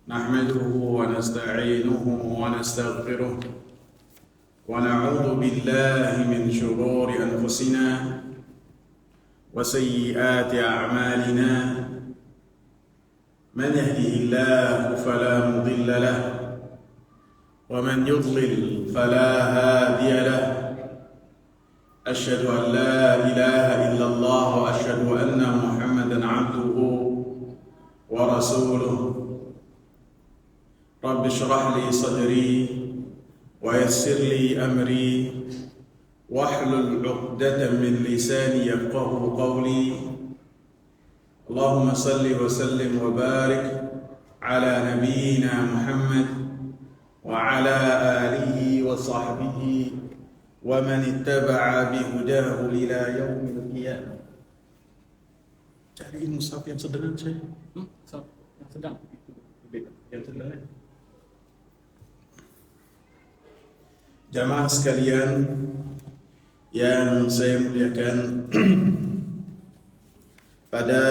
نحمده ونستعينه ونستغفره ونعوذ بالله من شرور أنفسنا وسيئات أعمالنا. من يهده الله فلا مضل له ومن يضلل فلا هادي له. أشهد أن لا إله إلا الله وأشهد أن محمدا عبده ورسوله. رب اشرح لي صدري ويسر لي أمري واحلل عقدة من لساني يفقه قولي. اللهم صل وسلم وبارك على نبينا محمد وعلى آله وصحبه ومن اتبع بهداه إلى يوم القيامة. Cariin mushaf yang sederhana saya. Mushaf yang sedang itu beda. Yang sederhana. Jamaah sekalian yang saya muliakan, pada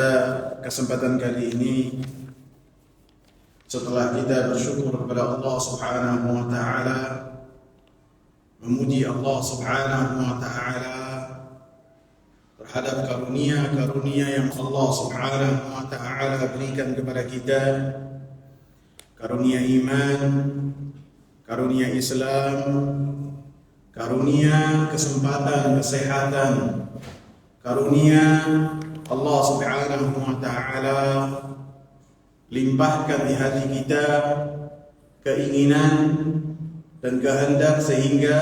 kesempatan kali ini setelah kita bersyukur kepada Allah Subhanahu wa taala, memuji Allah Subhanahu wa taala terhadap karunia-karunia yang Allah Subhanahu wa taala berikan kepada kita, karunia iman, karunia Islam, karunia kesempatan kesehatan, karunia Allah Subhanahu wa taala limpahkan di hati kita keinginan dan kehendak sehingga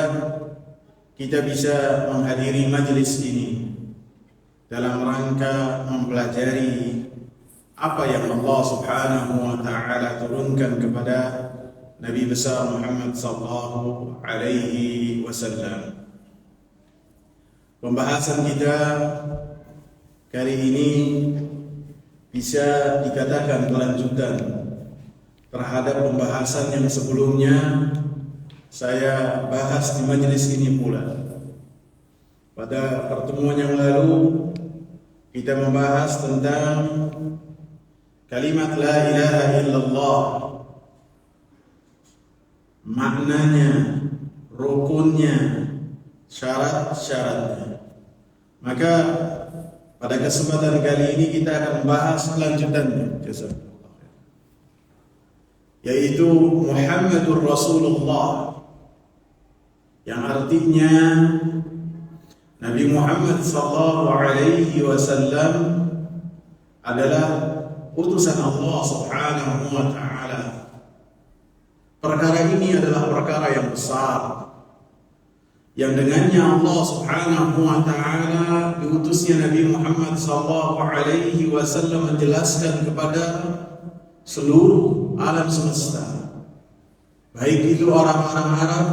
kita bisa menghadiri majelis ini dalam rangka mempelajari apa yang Allah Subhanahu wa taala turunkan kepada Nabi besar Muhammad sallallahu alaihi wasallam. Pembahasan kita kali ini bisa dikatakan kelanjutan terhadap pembahasan yang sebelumnya saya bahas di majelis ini pula. Pada pertemuan yang lalu kita membahas tentang kalimat la ilaha illallah, maknanya, rukunnya, syarat-syaratnya. Maka pada kesempatan kali ini kita akan membahas kelanjutannya, yaitu Muhammadur Rasulullah, yang artinya Nabi Muhammad sallallahu alaihi wasallam adalah utusan Allah Subhanahu wa taala. Perkara ini adalah perkara yang besar, yang dengannya Allah Subhanahu wa taala diutusnya Nabi Muhammad sallallahu alaihi wasallam menjelaskan kepada seluruh alam semesta, baik itu orang-orang Arab,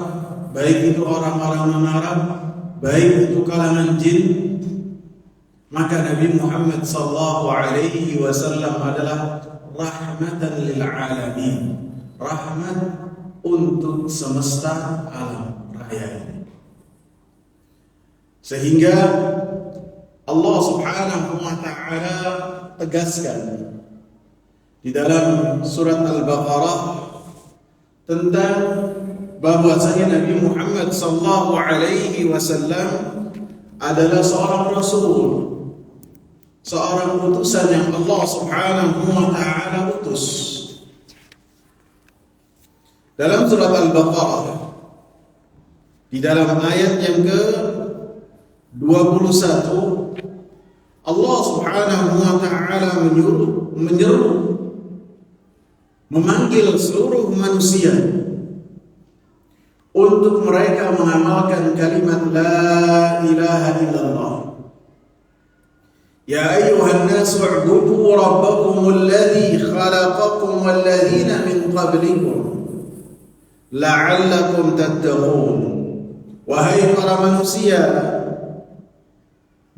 baik itu orang-orang non-Arab, baik itu kalangan jin. Maka Nabi Muhammad sallallahu alaihi wasallam adalah rahmatan lil alamin, rahmat untuk semesta alam raya ini. Sehingga Allah Subhanahu wa taala tegaskan di dalam surat Al-Baqarah tentang bahwasanya Nabi Muhammad sallallahu alaihi wasallam adalah seorang rasul, seorang utusan yang Allah Subhanahu wa taala utus. Dalam surat Al-Baqarah di dalam ayat yang ke-21 Allah Subhanahu wa taala menyeru memanggil seluruh manusia untuk mereka mengamalkan kalimat la ilaha illallah. Ya ayyuhan nasu u'budu rabbakumul ladzi khalaqakum wal ladzina min qablikum la'allakum tattaqun. Wahai para manusia,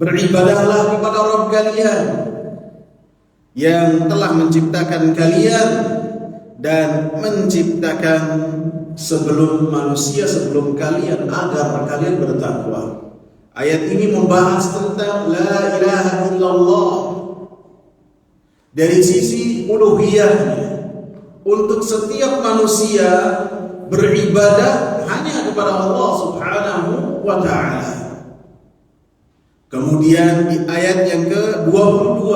beribadahlah kepada Rabb kalian yang telah menciptakan kalian dan menciptakan sebelum manusia sebelum kalian agar kalian bertakwa. Ayat ini membahas tentang la ilaha illallah dari sisi uluhiyahnya, untuk setiap manusia beribadah hanya kepada Allah Subhanahu wa ta'ala. Kemudian di ayat yang ke-22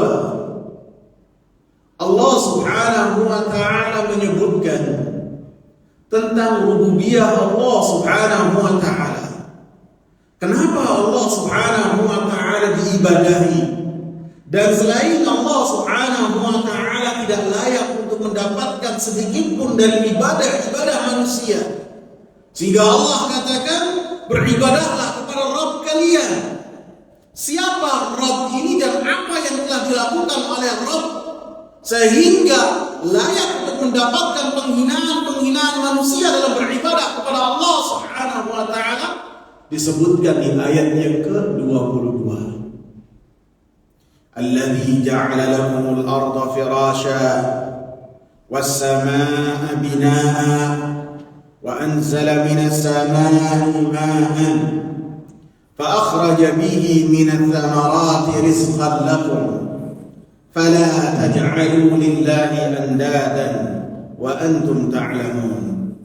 Allah Subhanahu wa ta'ala menyebutkan tentang rububiyah Allah Subhanahu wa ta'ala. Kenapa Allah Subhanahu wa ta'ala diibadahi? Dan selain Allah Subhanahu wa ta'ala tidak layak untuk mendapatkan sedikit pun dari ibadah manusia. Sehingga Allah katakan, beribadahlah kepada Rabb kalian. Siapa Rabb ini dan apa yang telah dilakukan oleh Rabb sehingga layak untuk mendapatkan penghinaan manusia dalam beribadah kepada Allah Subhanahu wa ta'ala disebutkan di ayat yang ke-22. Alladzi ja'ala lakumul arda firasha was samaa'a binaa'a wa anzala minas samaa'i maa'an fa akhraja bihi minats thamarati rizqan lakum fala taj'alu lillahi andadan wa antum ta'lamun.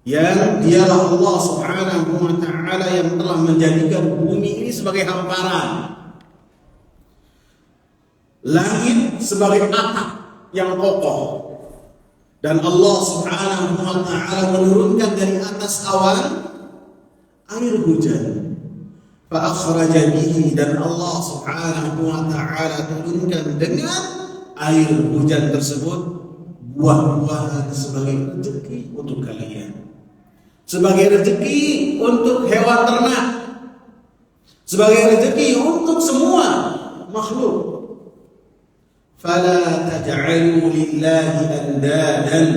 Yang dialah Allah Subhanahu wa ta'ala yang telah menjadikan bumi ini sebagai hamparan, langit sebagai atap yang kokoh, dan Allah Subhanahu wa ta'ala menurunkan dari atas awan air hujan. Fa akhraja bihi, dan Allah Subhanahu wa ta'ala turunkan dengan air hujan tersebut buah-buahan sebagai rezeki untuk kalian, sebagai rezeki untuk hewan ternak, sebagai rezeki untuk semua makhluk. Fala taj'alu lillahi andadan,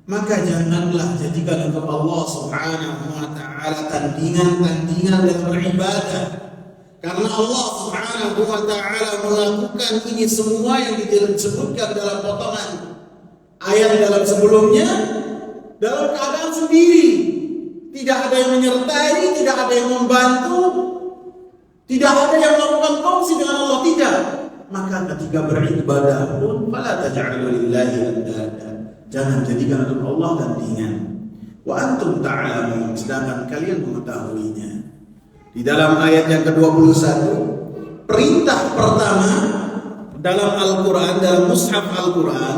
maka janganlah jadikan untuk Allah Subhanahu wa ta'ala tandingan-tandingan dalam beribadah. Karena Allah Subhanahu wa ta'ala melakukan ini semua yang disebutkan dalam potongan ayat dalam sebelumnya dalam keadaan sendiri. Tidak ada yang menyertai, tidak ada yang membantu, tidak ada yang melakukan kongsi dengan Allah, tidak. Maka ketika beribadah pun fala taj'alu lillahi andadan, jangan jadikan untuk Allah tandingan. Wa antum ta'lamun, sedangkan kalian mengetahuinya. Di dalam ayat yang ke-21, perintah pertama dalam Al-Quran, dalam mushaf Al-Quran,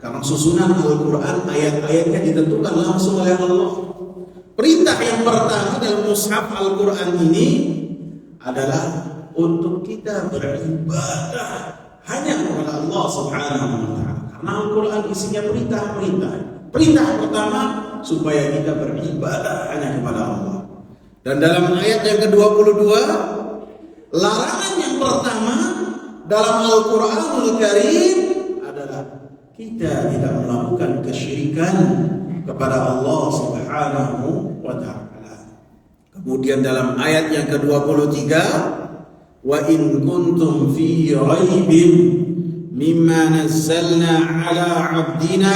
karena susunan Al-Quran ayat-ayatnya ditentukan langsung oleh Allah. Perintah yang pertama dalam mushaf Al-Quran ini adalah untuk kita beribadah hanya kepada Allah Subhanahu wa ta'ala. Karena Al-Quran isinya perintah-perintah. Perintah pertama supaya kita beribadah hanya kepada Allah. Dan dalam ayat yang ke-22, larangan yang pertama dalam Al-Quranul Karim adalah kita tidak melakukan kesyirikan kepada Allah Subhanahu wa ta'ala. Kemudian dalam ayat yang ke-23, wa in kuntum fi raibin mimma nazzalna ala 'abdina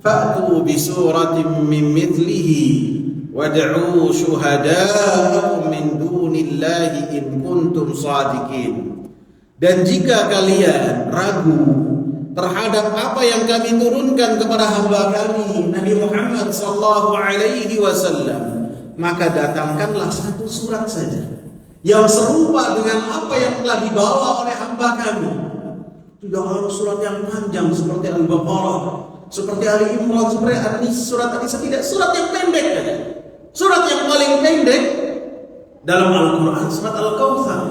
fa'tu bi suratin min mithlihi wad'u syuhada'akum min dunillahi in kuntum shadiqin. Dan jika kalian ragu terhadap apa yang kami turunkan kepada hamba kami Nabi Muhammad sallallahu alaihi wasallam, maka datangkanlah satu surat saja yang serupa dengan apa yang telah dibawa oleh hamba kami. Tidak harus surat yang panjang seperti Al-Baqarah, seperti Ali Imran, seperti surat An-Nisa, tidak, surat yang pendek saja. Surat yang paling pendek dalam Al-Quran surat Al-Kautsar,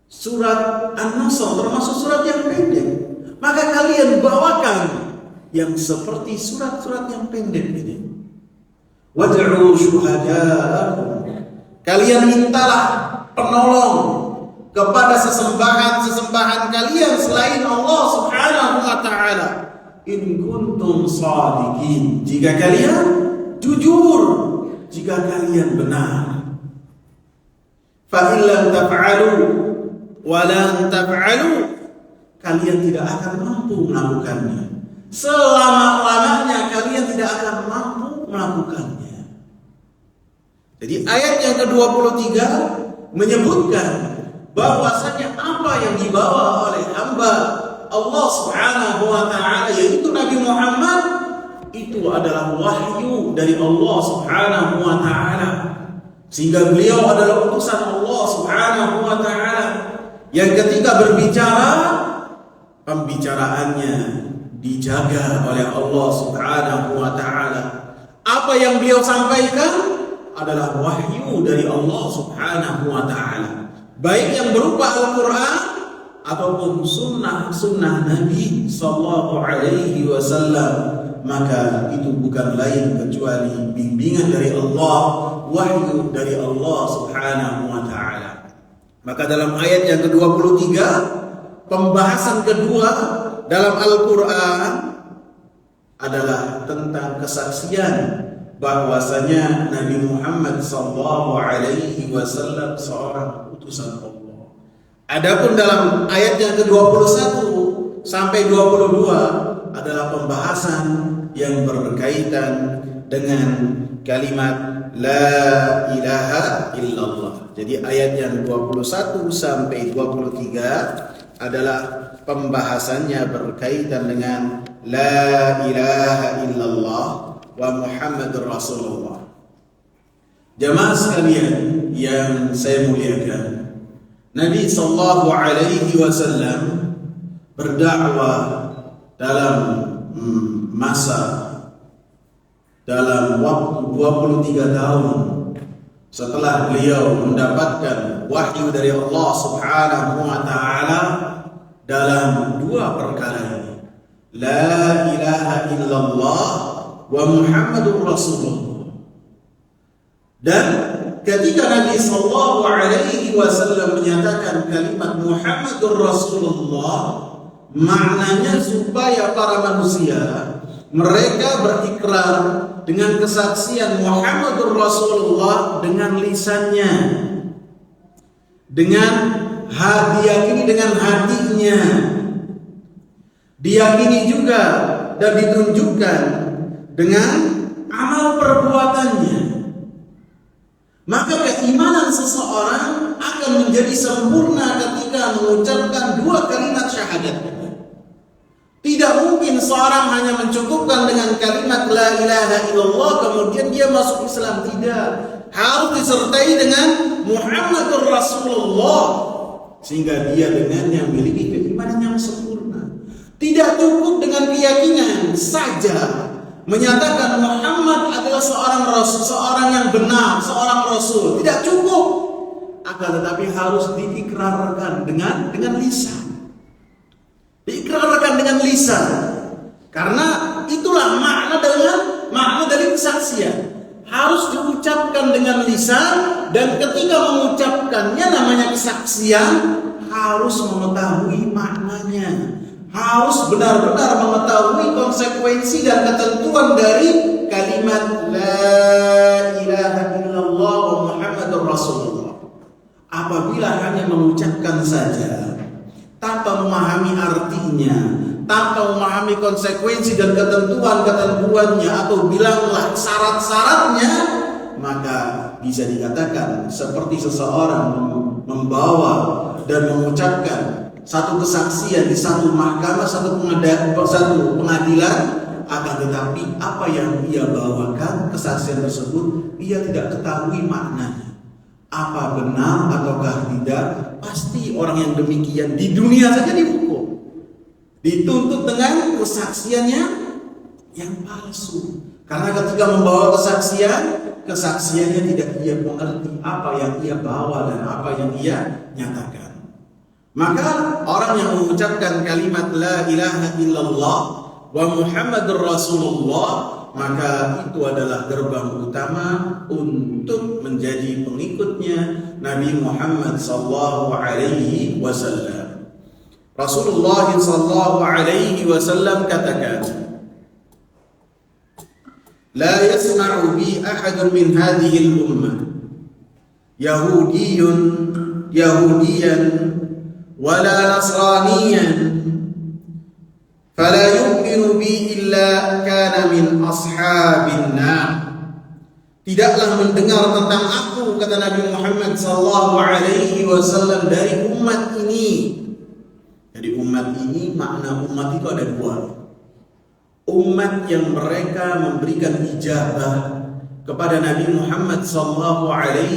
surat An-Nasr termasuk surat yang pendek. Maka kalian bawakan yang seperti surat-surat yang pendek ini. Wad'u syuhada'akum, kalian mintalah penolong kepada sesembahan kalian selain Allah Subhanahu wa ta'ala. In kuntum shadiqin, jika kalian jujur, jika kalian benar. Fa in lam taf'alu wa lan taf'alu, kalian tidak akan mampu melakukannya. Selama-lamanya kalian tidak akan mampu melakukannya. Jadi ayat yang ke-23 menyebutkan bahwasanya apa yang dibawa oleh hamba Allah Subhanahu wa taala, yaitu Nabi Muhammad, itu adalah wahyu dari Allah Subhanahu wa taala. Sehingga beliau adalah utusan Allah Subhanahu wa taala yang ketika berbicara, pembicaraannya dijaga oleh Allah Subhanahu wa taala. Apa yang beliau sampaikan adalah wahyu dari Allah Subhanahu wa taala, baik yang berupa Al-Qur'an ataupun sunnah Nabi sallallahu alaihi wasallam. Maka itu bukan lain kecuali bimbingan dari Allah, wahyu dari Allah Subhanahu wa taala. Maka dalam ayat yang ke-23, pembahasan kedua dalam Al-Qur'an adalah tentang kesaksian bahwasanya Nabi Muhammad sallallahu alaihi wasallam seorang utusan Allah. Adapun dalam ayat yang ke-21 sampai 22 adalah pembahasan yang berkaitan dengan kalimat la ilaha illallah. Jadi ayat yang 21 sampai 23 adalah pembahasannya berkaitan dengan la ilaha illallah wa Muhammadur Rasulullah. Jamaah sekalian yang saya muliakan, Nabi sallallahu alaihi wasallam berdakwah dalam waktu 23 tahun setelah beliau mendapatkan wahyu dari Allah Subhanahu wa taala dalam dua perkara ini, la ilaha illallah wa Muhammadur Rasulullah. Dan ketika Nabi sallallahu alaihi wasallam menyatakan kalimat Muhammadur Rasulullah, maknanya supaya para manusia mereka berikrar dengan kesaksian Muhammadur Rasulullah dengan lisannya, dengan diyakini dengan hatinya, diyakini juga dan ditunjukkan dengan amal perbuatannya. Maka keimanan seseorang akan menjadi sempurna ketika mengucapkan dua kalimat syahadat. Tidak mungkin seorang hanya mencukupkan dengan kalimat la ilaha illallah kemudian dia masuk Islam. Tidak, harus disertai dengan Muhammadur Rasulullah sehingga dia dengannya memiliki keimanan yang sempurna. Tidak cukup dengan keyakinan saja menyatakan Muhammad adalah seorang rasul, seorang yang benar, seorang rasul. Tidak cukup, akan tetapi harus diikrarkan dengan lisan. Diikrarkan dengan lisan, karena itulah makna dari kesaksian. Harus diucapkan dengan lisan, dan ketika mengucapkannya namanya kesaksian, harus mengetahui maknanya, harus benar-benar mengetahui konsekuensi dan ketentuan dari kalimat la ilaha illallah wa Muhammadur Rasulullah. Apabila hanya mengucapkan saja tanpa memahami artinya, tanpa memahami konsekuensi dan ketentuan-ketentuannya, atau bilanglah syarat-syaratnya, maka bisa dikatakan seperti seseorang membawa dan mengucapkan satu kesaksian di satu mahkamah, satu pengadilan, akan tetapi apa yang ia bawakan kesaksian tersebut ia tidak ketahui maknanya. Apa benar ataukah tidak, pasti orang yang demikian di dunia saja dihukum, dituntut dengan kesaksiannya yang palsu. Karena ketika membawa kesaksiannya tidak ia mengerti apa yang ia bawa dan apa yang ia nyatakan. Maka orang yang mengucapkan kalimat la ilaha illallah wa Muhammadur Rasulullah, maka itu adalah gerbang utama untuk menjadi pengikutnya Nabi Muhammad sallallahu alaihi wasallam. Rasulullah sallallahu alaihi wasallam katakan, la yasma'u bi ahadun min hadhihi al-ummah yahudiyan wala nasraniyan fala yu'minu bi illa kana min ashabin nar. Tidaklah mendengar tentang aku, kata Nabi Muhammad sallallahu alaihi wasallam, dari umat ini Jadi umat ini, makna umat itu ada dua. Umat yang mereka memberikan ijabah kepada Nabi Muhammad SAW,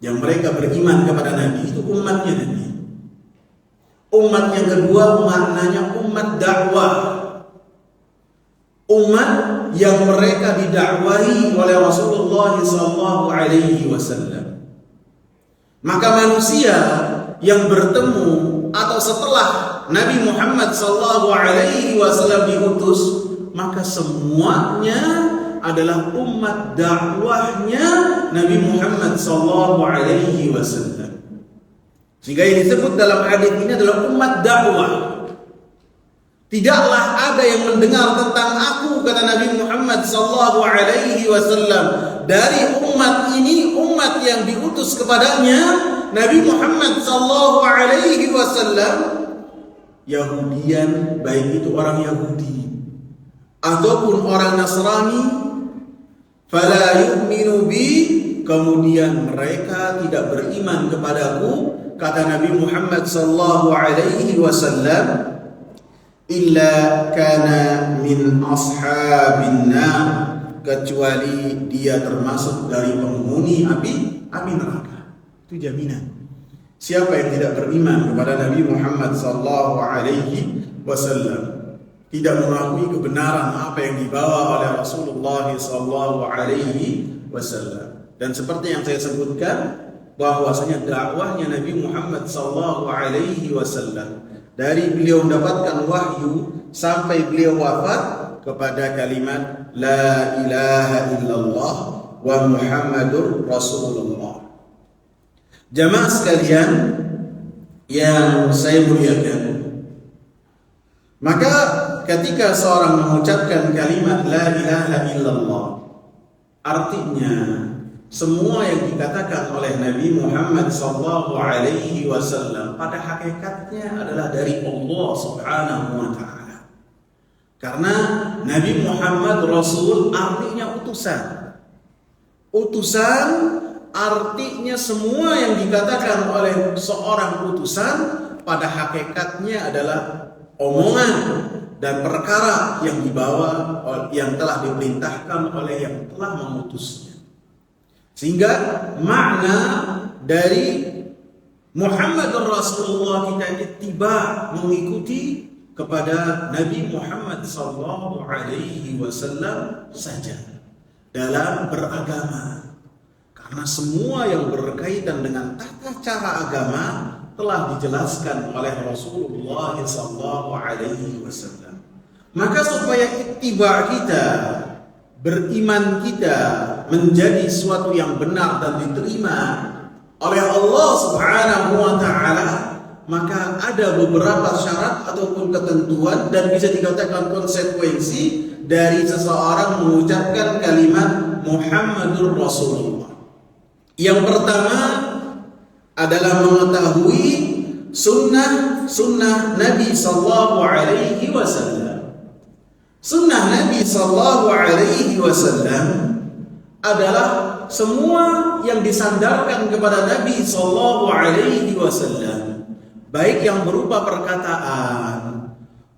yang mereka beriman kepada Nabi, itu umatnya Nabi. Umat yang kedua maknanya umat dakwah, umat yang mereka didakwahi oleh Rasulullah SAW. Maka manusia yang bertemu atau setelah Nabi Muhammad SAW diutus, maka semuanya adalah umat dakwahnya Nabi Muhammad SAW. Sehingga yang disebut dalam hadis ini adalah umat dakwah. Tidaklah ada yang mendengar tentang aku, kata Nabi Muhammad SAW, dari umat ini, umat yang diutus kepadanya Nabi Muhammad SAW, Yahudian, baik itu orang Yahudi ataupun orang Nasrani, fala yu'minu bi, kemudian mereka tidak beriman kepadaku, kata Nabi Muhammad SAW, illa kana min ashabin nar, kecuali dia termasuk dari penghuni api neraka. Itu jaminan. Siapa yang tidak beriman kepada Nabi Muhammad SAW, tidak mengakui kebenaran apa yang dibawa oleh Rasulullah SAW. Dan seperti yang saya sebutkan, bahwasanya dakwahnya Nabi Muhammad SAW dari beliau mendapatkan wahyu sampai beliau wafat kepada kalimat La ilaha illallah wa Muhammadur Rasulullah. Jamaah sekalian yang saya muliakan, maka ketika seorang mengucapkan kalimat La ilaha illallah, artinya semua yang dikatakan oleh Nabi Muhammad SAW pada hakikatnya adalah dari Allah Subhanahu wa Ta'ala. Karena Nabi Muhammad Rasul artinya utusan. Utusan artinya semua yang dikatakan oleh seorang utusan pada hakikatnya adalah omongan dan perkara yang dibawa, yang telah diperintahkan oleh yang telah mengutusnya. Sehingga makna dari Muhammad Rasulullah, kita ittiba, mengikuti kepada Nabi Muhammad SAW saja dalam beragama. Karena semua yang berkaitan dengan tata cara agama telah dijelaskan oleh Rasulullah SAW. Maka supaya ittiba kita, beriman kita menjadi sesuatu yang benar dan diterima oleh Allah Subhanahu wa Ta'ala, maka ada beberapa syarat ataupun ketentuan dan bisa dikatakan konsekuensi dari seseorang mengucapkan kalimat Muhammadur Rasulullah. Yang pertama adalah mengetahui sunnah Nabi Sallallahu Alaihi Wasallam. Sunnah Nabi Sallallahu Alaihi Wasallam adalah semua yang disandarkan kepada Nabi Sallallahu Alaihi Wasallam, baik yang berupa perkataan,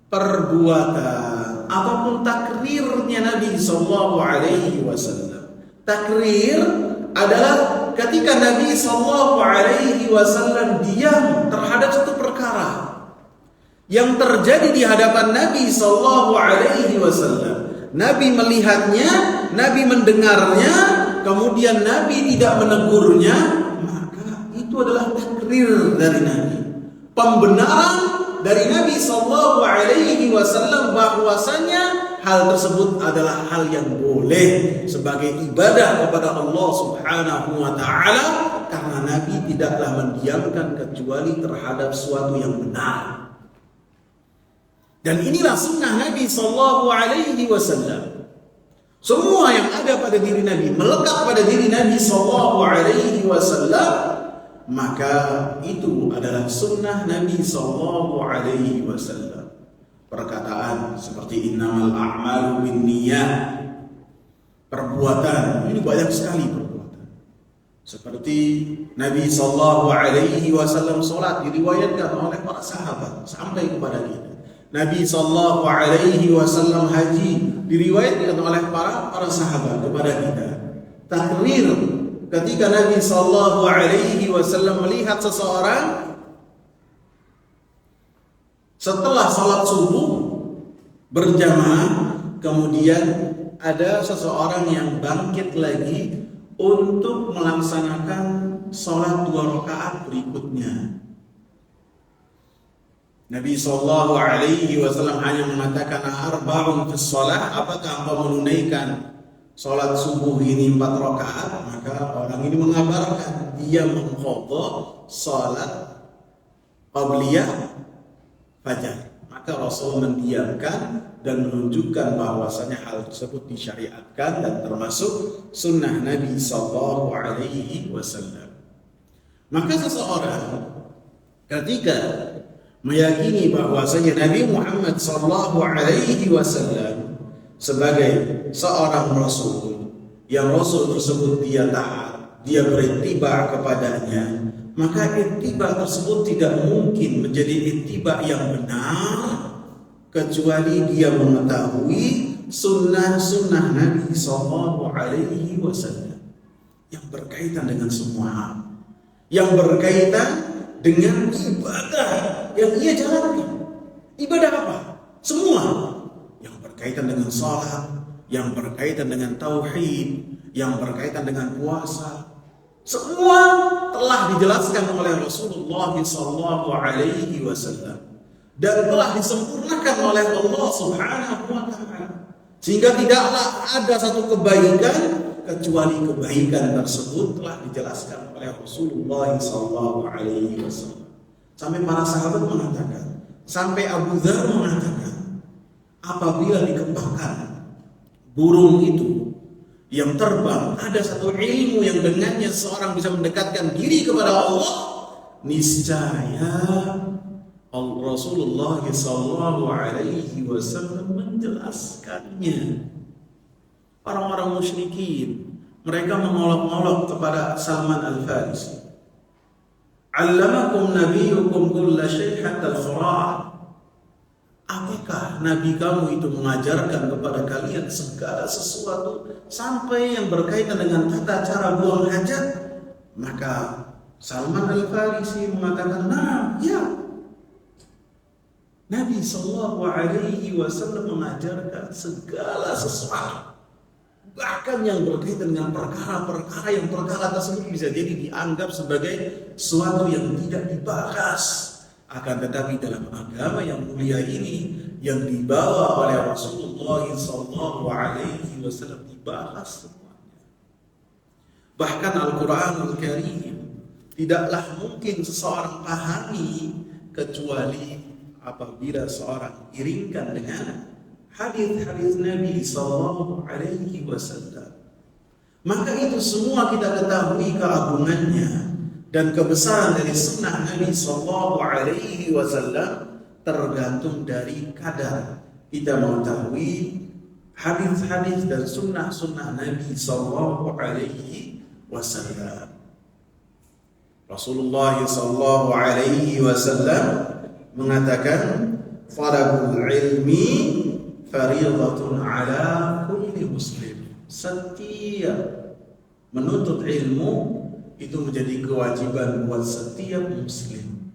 perbuatan, ataupun takrirnya Nabi Sallallahu Alaihi Wasallam. Takrir adalah ketika Nabi Sallallahu Alaihi Wasallam diam terhadap satu perkara yang terjadi di hadapan Nabi Sallallahu Alaihi Wasallam. Nabi melihatnya, Nabi mendengarnya, kemudian Nabi tidak menegurnya, maka itu adalah takrir dari Nabi, pembenaran dari Nabi Sallallahu Alaihi Wasallam bahwasanya hal tersebut adalah hal yang boleh sebagai ibadah kepada Allah Subhanahu wa Ta'ala, karena Nabi tidaklah mendiamkan kecuali terhadap suatu yang benar. Dan inilah sunnah Nabi Sallallahu Alaihi Wasallam. Semua yang ada pada diri Nabi, melekat pada diri Nabi Sallallahu Alaihi Wasallam, maka itu adalah sunnah Nabi Sallallahu Alaihi Wasallam. Perkataan seperti innamal a'malu binniyat, perbuatan ini banyak sekali perbuatan. Seperti Nabi Sallallahu Alaihi Wasallam sholat diriwayatkan oleh para sahabat sampai kepada kita. Nabi Sallallahu Alaihi Wasallam haji diriwayatkan oleh para sahabat kepada kita. Takrir ketika Nabi Sallallahu Alaihi Wasallam melihat seseorang setelah salat subuh berjamaah, kemudian ada seseorang yang bangkit lagi untuk melaksanakan sholat 2 rakaat berikutnya. Nabi Sallallahu Alaihi Wasallam hanya mengatakan arba'un fis shalah, apakah engkau menunaikan sholat subuh ini 4 rakaat? Maka orang ini mengabarkan dia mengqadha sholat qabliyah fajar. Maka Rasul mendiamkan dan menunjukkan bahwasanya hal tersebut disyariatkan dan termasuk sunnah Nabi Sallallahu Alaihi Wasallam. Maka seseorang ketika meyakini bahwasanya Nabi Muhammad Sallallahu Alaihi Wasallam sebagai seorang Rasul, yang Rasul tersebut dia taat, dia berittiba kepadanya, maka ittiba tersebut tidak mungkin menjadi ittiba yang benar kecuali dia mengetahui sunnah-sunnah Nabi Sallallahu Alaihi Wasallam yang berkaitan dengan semua hal, yang berkaitan dengan ibadah yang ia jalankan. Ibadah apa? Semua yang berkaitan dengan salat, yang berkaitan dengan tauhid, yang berkaitan dengan puasa, semua telah dijelaskan oleh Rasulullah Sallallahu Alaihi Wasallam dan telah disempurnakan oleh Allah Subhanahu wa Ta'ala, sehingga tidaklah ada satu kebaikan kecuali kebaikan tersebut telah dijelaskan oleh Rasulullah Sallallahu Alaihi Wasallam. Sampai para sahabat mengatakan, sampai Abu Dzar mengatakan, apabila dikembangkan burung itu yang terbang, ada satu ilmu yang dengannya seorang bisa mendekatkan diri kepada Allah, niscaya Rasulullah Sallallahu Alaihi Wasallam menjelaskannya. Orang-orang musyrikin mereka mengolok-olok kepada Salman Al-Farisi. Allamakum nabiyukum kulla syai' hatta al-khura'ah. Apakah Nabi kamu itu mengajarkan kepada kalian segala sesuatu sampai yang berkaitan dengan tata cara buang hajat? Maka Salman Al-Farisi mengatakan, nah, ya. Nabi Sallallahu Alaihi Wasallam mengajarkan segala sesuatu, bahkan yang berkaitan dengan perkara-perkara yang perkara tersebut bisa jadi dianggap sebagai sesuatu yang tidak dibahas. Akan tetapi dalam agama yang mulia ini yang dibawa oleh Rasulullah Sallallahu Alaihi Wasallam dibahas semuanya. Bahkan Al-Quranul Karim tidaklah mungkin seseorang pahami kecuali apabila seorang iringkan dengan hadis-hadis Nabi Sallallahu Alaihi Wasallam. Maka itu semua kita ketahui keagungannya dan kebesaran dari sunnah Nabi Sallallahu Alaihi Wasallam tergantung dari kadar kita mengetahui hadis-hadis dan sunnah-sunnah Nabi Sallallahu Alaihi Wasallam. Rasulullah Sallallahu Alaihi Wasallam mengatakan, talabul ilmi fariidatun ala kulli muslim. Setiap menuntut ilmu itu menjadi kewajiban buat setiap muslim,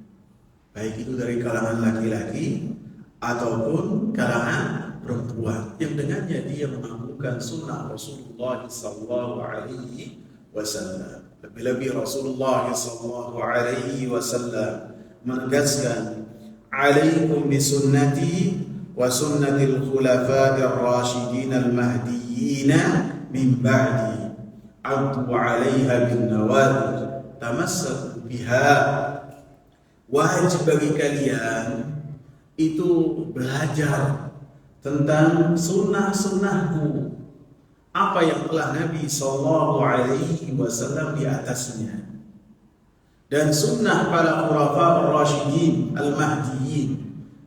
baik itu dari kalangan laki-laki ataupun kalangan perempuan, yang dengannya dia mengakukan sunnah Rasulullah Sallallahu Alaihi Wasallam. Lebih-lebih Rasulullah Sallallahu Alaihi Wasallam menegaskan, alaikum bisunnati wa sunnatil khulafa'ir rasyidin al-mahdiyyin min ba'di addu 'alaiha bin nawajid tamassaku biha. Wajib bagi kalian itu belajar tentang sunnah-sunnahku, apa yang telah Nabi Sallallahu Alaihi Wasallam di atasnya, dan sunnah para khulafa ar-rasyidin al-mahdiyyin,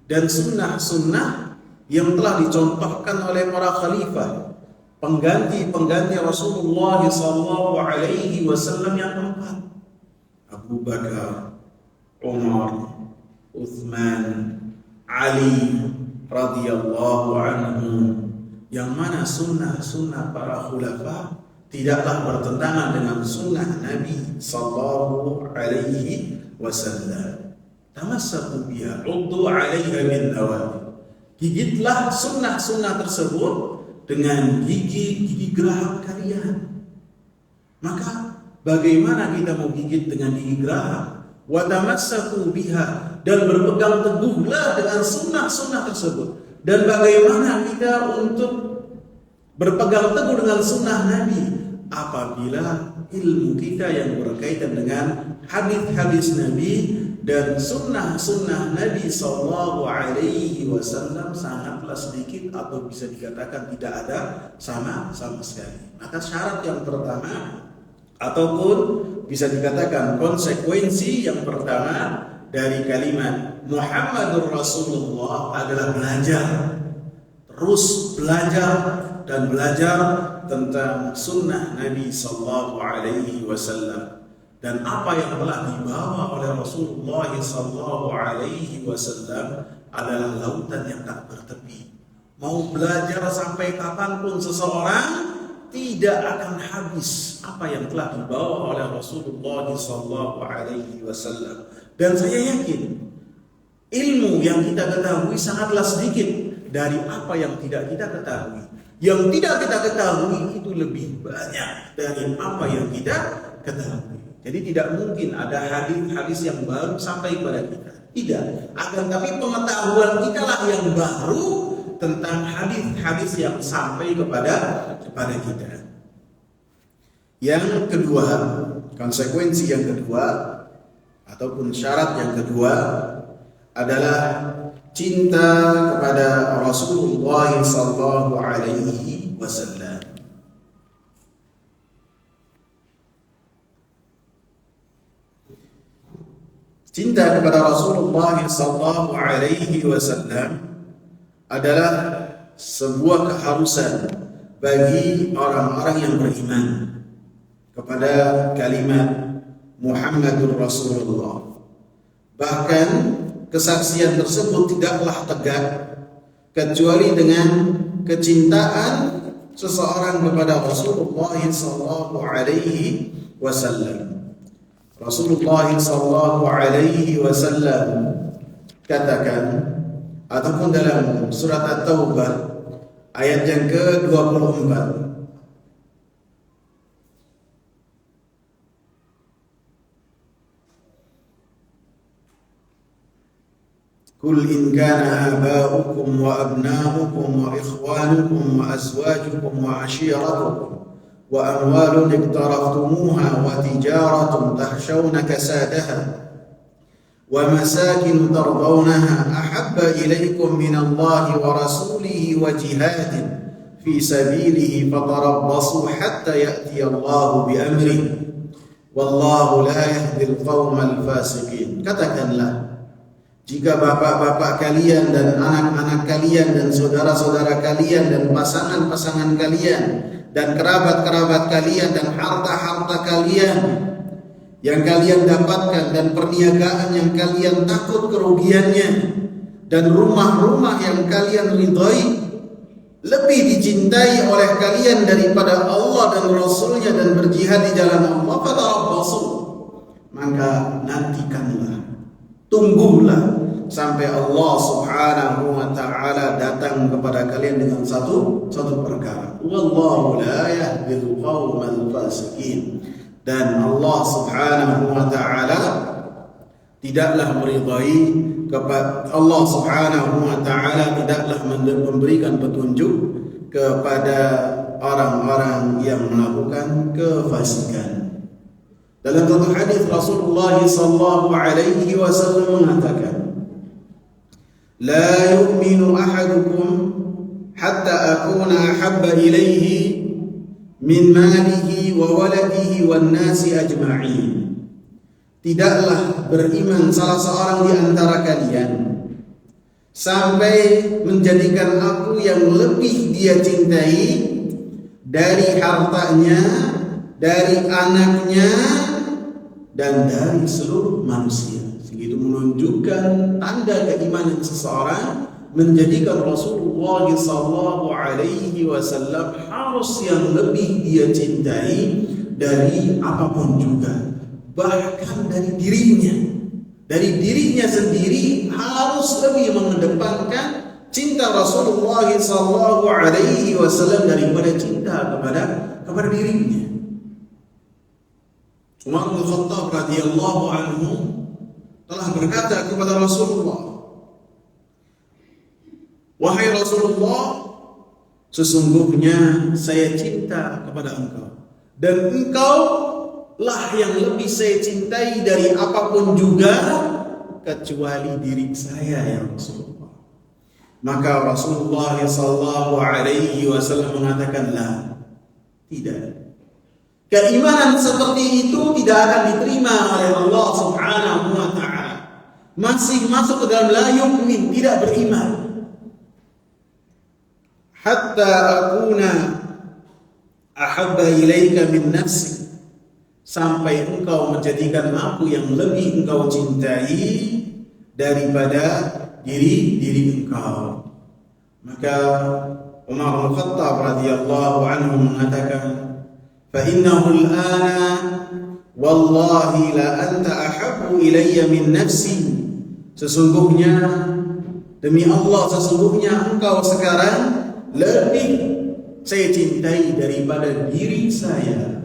dan sunnah-sunnah yang telah dicontohkan oleh para khalifah pengganti Rasulullah sallallahu alaihi wasallam yang keempat, Abu Bakar, Umar, Uthman, Ali radhiyallahu anhum, yang mana sunnah para khulafa tidaklah bertentangan dengan sunnah Nabi sallallahu alaihi wasallam. Tamassaku biha, uddu 'alaiha bin nawajid. Gigitlah sunnah tersebut dengan gigi geraham kalian. Maka bagaimana kita mau gigit dengan gigi geraham? Wa tamassaku biha, dan berpegang teguhlah dengan sunnah tersebut. Dan bagaimana kita untuk berpegang teguh dengan sunnah Nabi apabila ilmu kita yang berkaitan dengan hadis-hadis Nabi dan sunnah Nabi sallallahu alaihi wasallam sangatlah sedikit atau bisa dikatakan tidak ada sama sekali. Maka syarat yang pertama ataupun bisa dikatakan konsekuensi yang pertama dari kalimat Muhammadur Rasulullah adalah terus belajar tentang sunnah Nabi sallallahu alaihi wasallam, dan apa yang telah dibawa oleh Rasulullah sallallahu alaihi wasallam adalah lautan yang tak bertepi. Mau belajar sampai kapanpun seseorang tidak akan habis apa yang telah dibawa oleh Rasulullah sallallahu alaihi wasallam. Dan saya yakin ilmu yang kita ketahui sangatlah sedikit dari apa yang tidak kita ketahui. Yang tidak kita ketahui itu lebih banyak dari apa yang kita ketahui. Jadi tidak mungkin ada hadis-hadis yang baru sampai kepada kita. Tidak. Akan tapi pengetahuan kita lah yang baru tentang hadis-hadis yang sampai kepada kita. Yang kedua, konsekuensi yang kedua ataupun syarat yang kedua adalah cinta kepada Rasulullah sallallahu alaihi wasallam. Cinta kepada Rasulullah sallallahu alaihi wasallam adalah sebuah keharusan bagi orang-orang yang beriman kepada kalimat Muhammadur Rasulullah. Bahkan kesaksian tersebut tidaklah tegak kecuali dengan kecintaan seseorang kepada Rasulullah sallallahu alaihi wasallam. Rasulullah sallallahu alaihi wasallam katakan ataupun dalam surat At-Taubah ayat yang ke-24, Qul in kana aba'ukum wa abna'ukum wa ikhwanukum wa azwajukum wa ashiratukum wa amwalun iqtaraftumuha wa tijaratun tahshawna kasadaha wa masakin tardawnaha ahabba ilaykum min Allahi wa rasulihi wa jihadin fi sabilihi fatarabbasu hatta ya'ti Allahu bi amrihi wallahu la yahdi al-qawma al-fasiqin. Katakanlah, jika bapak-bapak kalian dan anak-anak kalian dan saudara-saudara kalian dan pasangan-pasangan kalian dan kerabat-kerabat kalian dan harta-harta kalian yang kalian dapatkan dan perniagaan yang kalian takut kerugiannya dan rumah-rumah yang kalian ridhai lebih dicintai oleh kalian daripada Allah dan Rasulnya dan berjihad di jalan Allah, fatarabbasu, maka nantikanlah, tunggulah sampai Allah subhanahu wa ta'ala datang kepada kalian dengan satu perkara. Wallahu la yahdil qawmal fasiqin. Dan Allah subhanahu wa ta'ala tidaklah meridai kepada Allah subhanahu wa ta'ala tidaklah memberikan petunjuk kepada orang-orang yang melakukan kefasikan. Dalam satu hadis Rasulullah sallallahu alaihi wasallam mengatakan, la yu'minu ahadukum hatta akuna ahabba ilaihi min malihi wa waladihi wan nasi ajma'in. Tidaklah beriman salah seorang di antara kalian sampai menjadikan aku yang lebih dia cintai dari hartanya, dari anaknya, dan dari seluruh manusia. Sehingga itu menunjukkan tanda keimanan seseorang, menjadikan Rasulullah SAW harus yang lebih dia cintai dari apapun juga, bahkan dari dirinya sendiri harus lebih mengedepankan cinta Rasulullah SAW daripada cinta kepada dirinya. Umar bin Khattab radhiyallahu anhu telah berkata kepada Rasulullah, "Wahai Rasulullah, sesungguhnya saya cinta kepada engkau, dan engkau lah yang lebih saya cintai dari apapun juga kecuali diri saya ya Rasulullah." Maka Rasulullah SAW mengatakan, tidak. Keimanan seperti itu tidak akan diterima oleh Allah Subhanahu wa ta'ala. Masih masuk ke dalam la yu'min, tidak beriman. Hatta akuna ahabba ilaika min nafsi, sampai engkau menjadikan aku yang lebih engkau cintai daripada diri engkau. Maka Umar bin Khattab radhiyallahu anhu mengatakan, fa innahu al-ana wallahi la anta ahabbu ilayya min nafsi. Sesungguhnya demi Allah, sesungguhnya engkau sekarang lebih saya cintai daripada diri saya.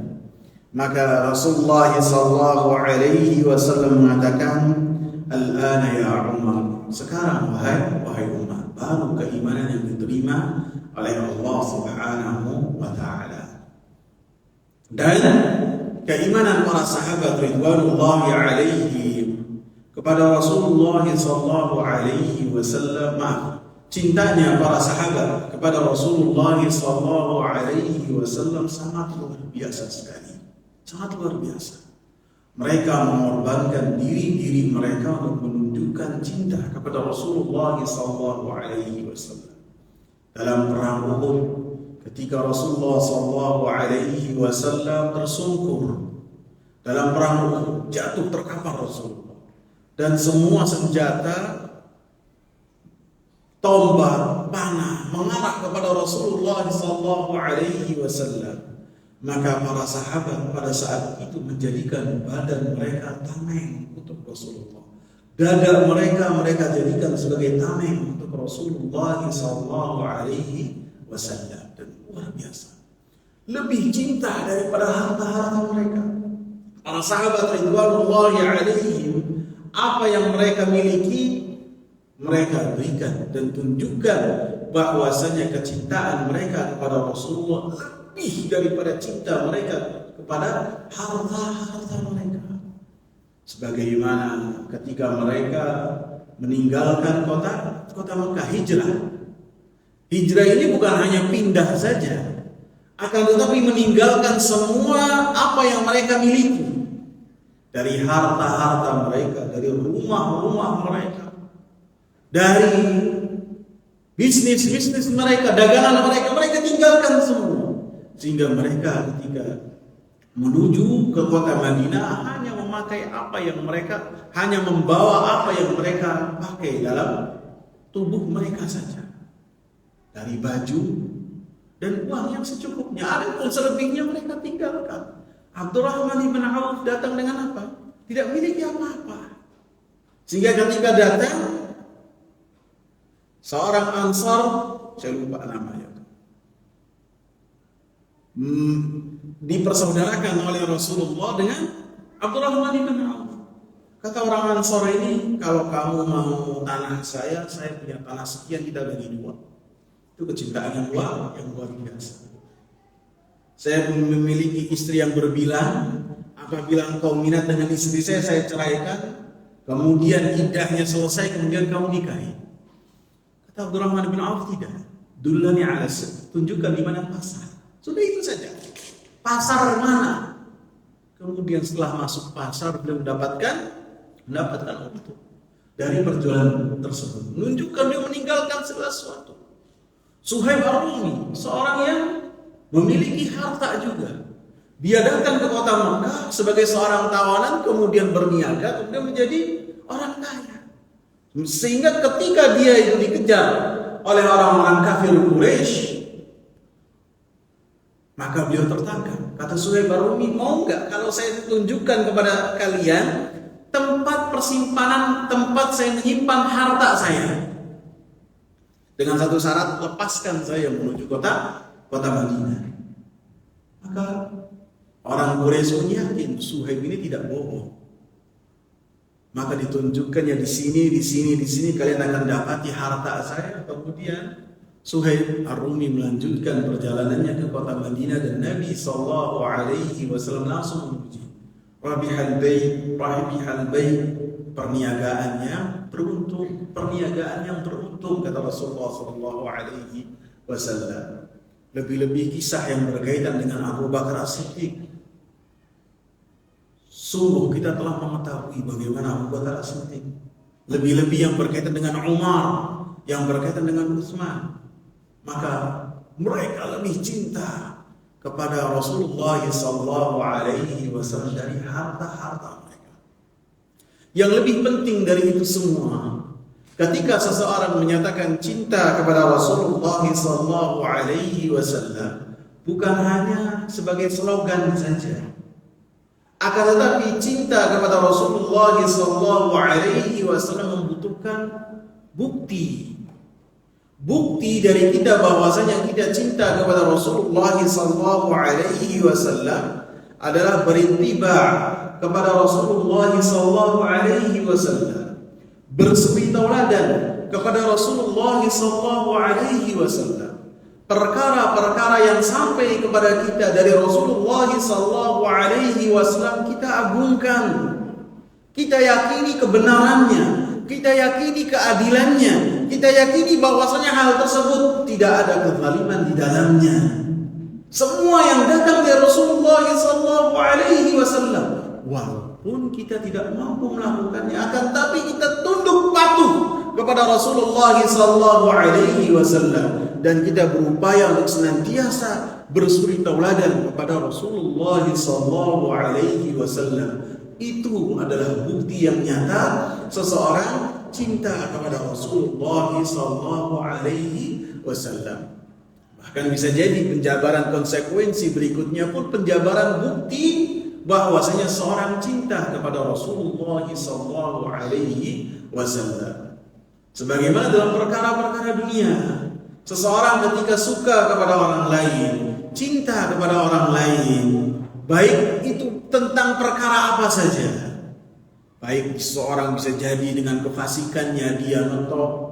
Maka Rasulullah sallallahu alaihi wasallam mengatakan, al-ana ya Umar, sekarang wahai Umar, baru keimanan yang diterima oleh Allah Subhanahu wa taala. Dan keimanan para sahabat ridwanullahi alaihim kepada Rasulullah sallallahu alaihi wasallam, cintanya para sahabat kepada Rasulullah sallallahu alaihi wasallam sangat luar biasa sekali. Sangat luar biasa. Mereka mengorbankan diri mereka untuk menunjukkan cinta kepada Rasulullah sallallahu alaihi wasallam. Dalam perang Uhud, ketika Rasulullah sallallahu alaihi wasallam tersungkur dalam perang Uhud, jatuh terkapar Rasulullah, dan semua senjata, tombak, panah mengarah kepada Rasulullah sallallahu alaihi wasallam. Maka para sahabat pada saat itu menjadikan badan mereka tameng untuk Rasulullah. Dada mereka jadikan sebagai tameng untuk Rasulullah sallallahu alaihi wasallam. Dan luar biasa, lebih cinta daripada harta-harta mereka. Para sahabat ridwanullahi alaihim, apa yang mereka miliki mereka berikan dan tunjukkan bahwasanya kecintaan mereka kepada Rasulullah lebih daripada cinta mereka kepada harta-harta mereka. Sebagaimana ketika mereka meninggalkan kota Mekah, hijrah. Hijrah ini bukan hanya pindah saja, akan tetapi meninggalkan semua apa yang mereka miliki, dari harta-harta mereka, dari rumah-rumah mereka, dari bisnis mereka, dagangan mereka tinggalkan semua. Sehingga mereka ketika menuju ke kota Madinah hanya memakai apa yang mereka, hanya membawa apa yang mereka pakai dalam tubuh mereka saja, dari baju dan uang yang secukupnya. Adapun selebihnya mereka tinggalkan. Abdurrahman bin Auf datang dengan apa? Tidak memiliki apa-apa. Sehingga ketika datang seorang Ansar, saya lupa namanya, dipersaudarakan oleh Rasulullah dengan Abdurrahman bin Auf. Kata orang Ansar ini, kalau kamu mau tanah saya punya tanah sekian, kita bagi dua. Itu kecintaan yang luar biasa. Saya memiliki istri yang berbilang, apabila engkau minat dengan istri saya ceraikan, kemudian iddahnya selesai, kemudian kamu nikahi. Kata Abdurrahman bin Auf, tidak. Dullani ala sidq, tunjukkan di mana pasar. Sudah itu saja. Pasar mana? Kemudian setelah masuk pasar, beliau mendapatkan untung dari perjualan tersebut. Menunjukkan dia meninggalkan segala sesuatu. Suhaib Ar-Rumi, seorang yang memiliki harta juga. Dia datang ke kota Mekah sebagai seorang tawanan, kemudian berniaga, kemudian menjadi orang kaya. Sehingga ketika dia itu dikejar oleh orang-orang kafir Quraisy, maka beliau tertangkap. Kata Suhaib Ar-Rumi, mau nggak kalau saya tunjukkan kepada kalian tempat persimpanan, tempat saya menyimpan harta saya? Dengan satu syarat, lepaskan saya menuju kota Madinah. Maka orang Quraisy pun yakin Suhaib ini tidak bohong. Maka ditunjukkannya di sini kalian akan dapati harta saya. Kemudian Suhaib Ar-Rumi melanjutkan perjalanannya ke kota Madinah dan Nabi SAW langsung memuji. Rabihal bayt, perniagaannya beruntung, perniagaan yang beruntung, kata Rasulullah SAW. Lebih-lebih kisah yang berkaitan dengan Abu Bakar As-Siddiq. Sungguh kita telah mengetahui bagaimana Abu Bakar As-Siddiq. Lebih-lebih yang berkaitan dengan Umar, yang berkaitan dengan Utsman. Maka mereka lebih cinta kepada Rasulullah SAW dari harta-harta mereka. Yang lebih penting dari itu semua, ketika seseorang menyatakan cinta kepada Rasulullah SAW, bukan hanya sebagai slogan saja, akan tetapi cinta kepada Rasulullah SAW membutuhkan bukti dari kita bahwasanya kita cinta kepada Rasulullah SAW adalah berintiba kepada Rasulullah SAW, bersuri tauladan kepada Rasulullah SAW. Perkara-perkara yang sampai kepada kita dari Rasulullah SAW kita agungkan, kita yakini kebenarannya, kita yakini keadilannya, kita yakini bahwasanya hal tersebut tidak ada kezaliman di dalamnya. Semua yang datang dari Rasulullah SAW, walaupun kita tidak mampu melakukannya, akan tapi kita tunduk patuh kepada Rasulullah SAW dan kita berupaya untuk senantiasa bersuri tauladan kepada Rasulullah SAW. Itu adalah bukti yang nyata seseorang cinta kepada Rasulullah SAW. Bahkan bisa jadi penjabaran konsekuensi berikutnya pun penjabaran bukti bahwasanya seorang cinta kepada Rasulullah SAW. Sebagaimana dalam perkara-perkara dunia, seseorang ketika suka kepada orang lain, cinta kepada orang lain, baik itu tentang perkara apa saja. Baik seseorang bisa jadi dengan kefasikannya dia ngetop.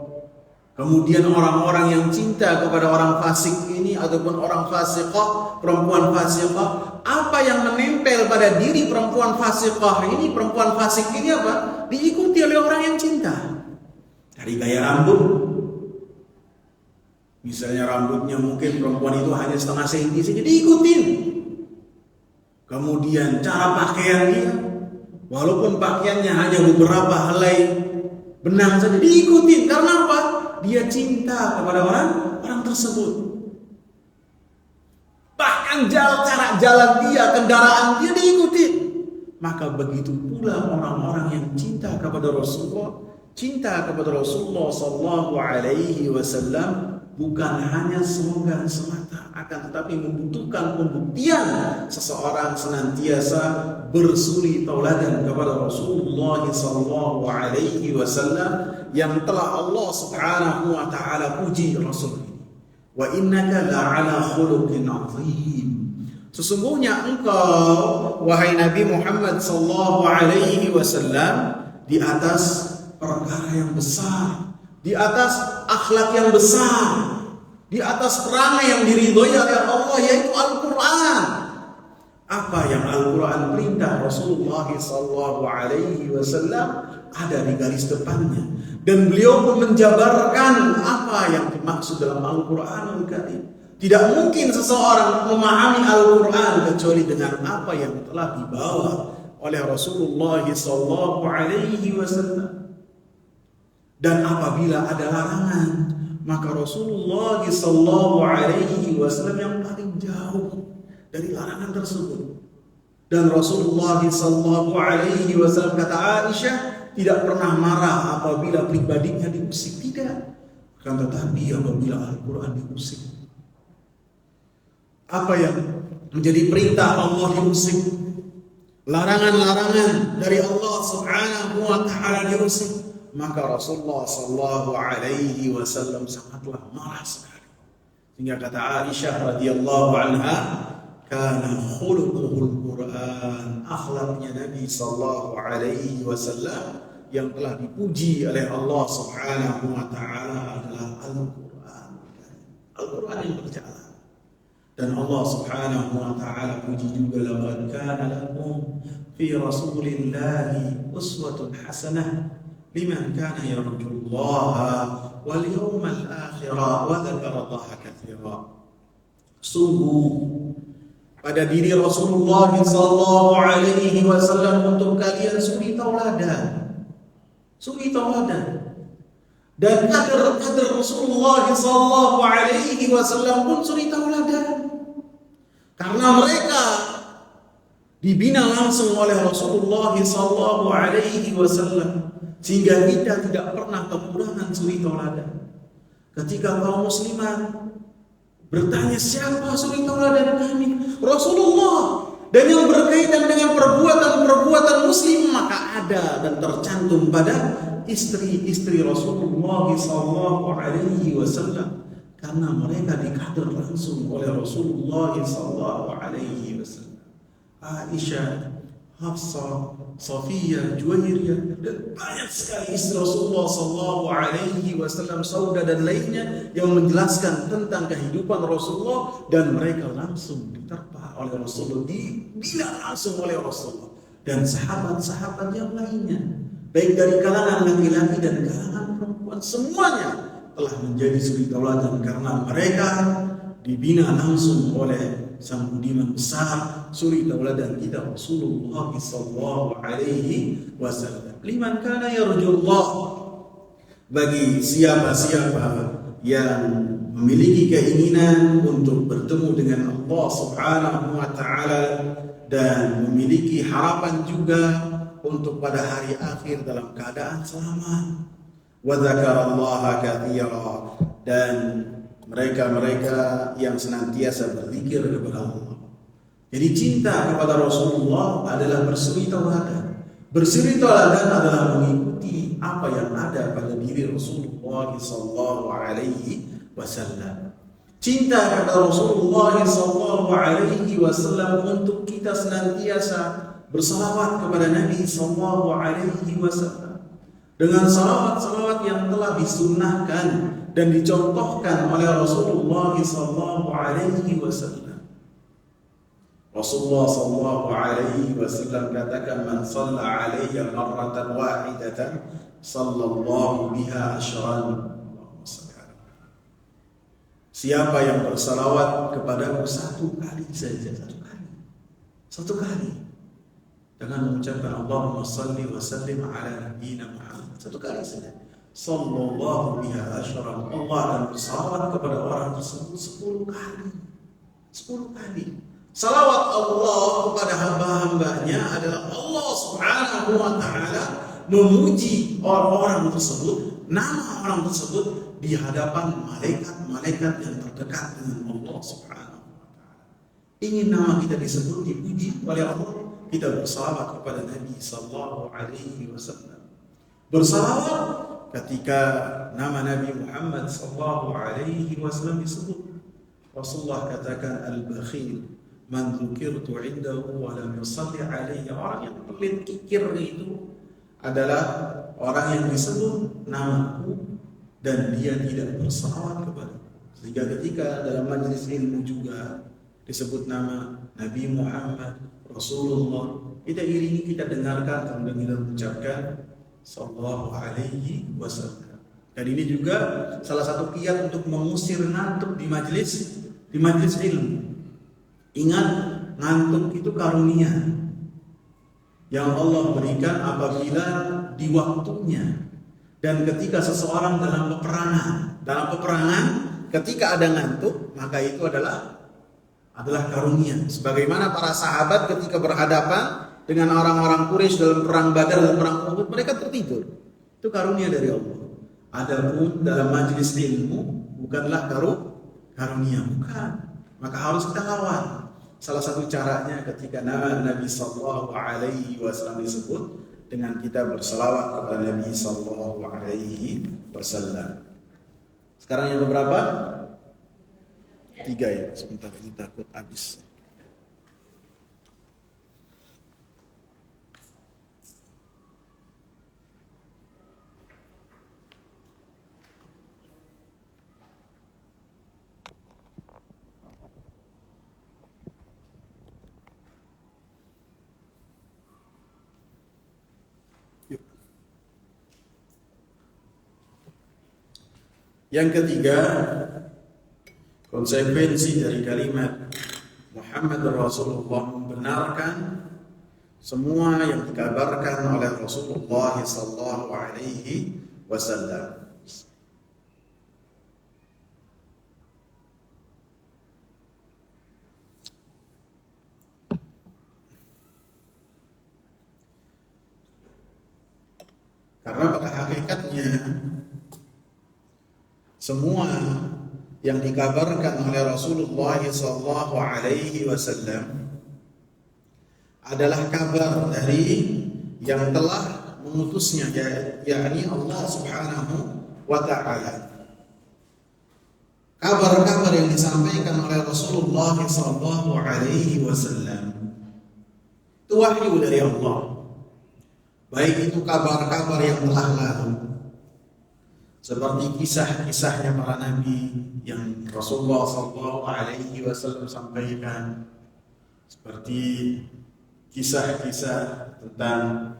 Kemudian orang-orang yang cinta kepada orang fasik ini ataupun orang fasiqah, perempuan fasiqah, apa yang menempel pada diri perempuan fasiqah ini, perempuan fasik ini apa? Diikuti oleh orang yang cinta. Dari gaya rambut, misalnya rambutnya mungkin perempuan itu hanya setengah senti saja, diikutin. Kemudian cara pakaian dia, walaupun pakaiannya hanya beberapa helai benang saja, diikutin. Karena apa? Dia cinta kepada orang tersebut. Bahkan cara jalan dia, kendaraan dia diikuti. Maka begitu pula orang-orang yang cinta kepada Rasulullah, cinta kepada Rasulullah SAW bukan hanya slogan semata, akan tetapi membutuhkan pembuktian seseorang senantiasa bersuri tauladan kepada Rasulullah SAW yang telah Allah Subhanahu wa taala puji Rasul ini. Wa innaka la'ala khuluqin 'azim. Sesungguhnya engkau wahai Nabi Muhammad sallallahu alaihi wasallam di atas perkara yang besar, di atas akhlak yang besar, di atas perangai yang diridhoi oleh Allah, yaitu Al-Quran. Apa yang Al-Quran perintah Rasulullah SAW ada di garis depannya, dan beliau pun menjabarkan apa yang dimaksud dalam Al-Quranul Karim. Tidak mungkin seseorang memahami Al-Quran kecuali dengan apa yang telah dibawa oleh Rasulullah SAW. Dan apabila ada larangan, maka Rasulullah sallallahu alaihi wasallam yang paling jauh dari larangan tersebut. Dan Rasulullah sallallahu alaihi wasallam, kata Aisyah, tidak pernah marah apabila pribadinya diusik, tidak. Akan tetapi apabila Al-Quran diusik, apa yang menjadi perintah Allah diusik, larangan-larangan dari Allah subhanahu wa ta'ala diusik, maka Rasulullah sallallahu alaihi wasallam sangatlah marah sekali. Sehingga kata Aisyah radhiyallahu anha, kana khuluquhul Quran, akhlaknya Nabi sallallahu alaihi wasallam yang telah dipuji oleh Allah subhanahu wa ta'ala adalah Al-Quran. Al-Quran yang berjalan. Dan Allah subhanahu wa ta'ala puji juga, laqad kana lakum fi rasulillahi uswatun hasanah liman kana yarjullaha wal yawmal akhir wa dzakara Allaha katsira. Sungguh pada diri Rasulullah sallallahu alaihi wasallam untuk kalian suri tauladan. Suri tauladan. Dan kader-kader Rasulullah sallallahu alaihi wasallam pun suri tauladan. Karena mereka dibina langsung oleh Rasulullah sallallahu alaihi wasallam, sehingga kita tidak pernah kekurangan suri tauladan. Ketika kaum muslimat bertanya siapa suri tauladan kami, Rasulullah. Dan yang berkaitan dengan perbuatan-perbuatan muslim, maka ada dan tercantum pada istri-istri Rasulullah sallallahu alaihi wasallam, karena mereka dikader langsung oleh Rasulullah sallallahu alaihi wasallam. Aisyah, Hafsah, Safiyah, Juwairiyah, dan banyak sekali istri Rasulullah sallallahu alaihi wasallam, Saudah dan lainnya yang menjelaskan tentang kehidupan Rasulullah, dan mereka langsung diterpa oleh Rasulullah, dibina langsung oleh Rasulullah, dan sahabat-sahabat yang lainnya, baik dari kalangan laki-laki dan kalangan perempuan, semuanya telah menjadi suri tauladan karena mereka dibina langsung oleh Sang Budiman besar, suri tauladan kita Rasulullah sallallahu alaihi wasallam. Liman kana yarjullah, bagi siapa-siapa yang memiliki keinginan untuk bertemu dengan Allah subhanahu wa ta'ala dan memiliki harapan juga untuk pada hari akhir dalam keadaan selamat. Wa dzakarallaha katsira, dan mereka-mereka yang senantiasa berzikir kepada Allah. Jadi cinta kepada Rasulullah adalah bersuri tauladan. Bersuri tauladan adalah mengikuti apa yang ada pada diri Rasulullah sallallahu alaihi wasallam. Cinta kepada Rasulullah sallallahu alaihi wasallam untuk kita senantiasa bersalawat kepada Nabi sallallahu alaihi wasallam dengan salawat-salawat yang telah disunnahkan dan dicontohkan oleh Rasulullah sallallahu alaihi wasallam. Rasulullah sallallahu alaihi wasallam katakan, man shalla alayya marratan wahidatan sallallahu biha asyran. Siapa yang bersalawat kepadaku satu kali saja, satu kali dengan mengucapkan Allahumma salli wa sallim ala nabiyyina Muhammad, satu kali saja, sallallahu biha asyran, Allah akan bersalawat kepada orang tersebut 10 kali. 10 kali. Salawat Allah kepada hamba-hambanya adalah Allah subhanahu wa ta'ala memuji orang-orang tersebut, nama orang tersebut di hadapan malaikat-malaikat yang terdekat dengan Allah subhanahu wa ta'ala. Ingin nama kita disebut, dipuji oleh Allah, kita bersalawat kepada Nabi sallallahu alaihi wasallam. Bersalawat ketika nama Nabi Muhammad sallallahu alaihi wasallam disebut. Rasulullah katakan, al-bakhil man dzukirtu indahu wa lam yusalli alaihi. Orang yang pelit kikir itu adalah orang yang disebut namaku dan dia tidak bersalawat kepada. Sehingga ketika dalam majelis ilmu juga disebut nama Nabi Muhammad, Rasulullah, kita iringi, kita dengarkan, kemudian kita mengucapkan sallallahu alaihi wasallam. Dan ini juga salah satu kiat untuk mengusir ngantuk di majelis ilmu. Ingat, ngantuk itu karunia yang Allah berikan apabila di waktunya. Dan ketika seseorang dalam peperangan, dalam peperangan ketika ada ngantuk, maka itu adalah karunia. Sebagaimana para sahabat ketika berhadapan dengan orang-orang Quraisy dalam perang Badar dan perang Uhud, mereka tertidur. Itu karunia dari Allah. Adapun dalam majelis ilmu bukanlah karunia, bukan. Maka harus kita lawan. Salah satu caranya ketika Nabi Sallallahu Alaihi Wasallam disebut dengan kita berselawat kepada Nabi Sallallahu Alaihi Wasallam. Sekarang yang keberapa? 3 ya. Sebentar ini takut habis. Yang ketiga, konsekuensi dari kalimat Muhammad Rasulullah membenarkan semua yang dikabarkan oleh Rasulullah sallallahu alaihi wasallam. Karena pada hakikatnya semua yang dikabarkan oleh Rasulullah sallallahu alaihi wasallam adalah kabar dari yang telah mengutusnya, yakni Allah Subhanahu wa taala. Kabar-kabar yang disampaikan oleh Rasulullah sallallahu alaihi wasallam itu wahyu dari Allah. Baik itu kabar-kabar yang telah lalu, seperti kisah-kisahnya para nabi yang Rasulullah sallallahu alaihi wasallam sampaikan, seperti kisah-kisah tentang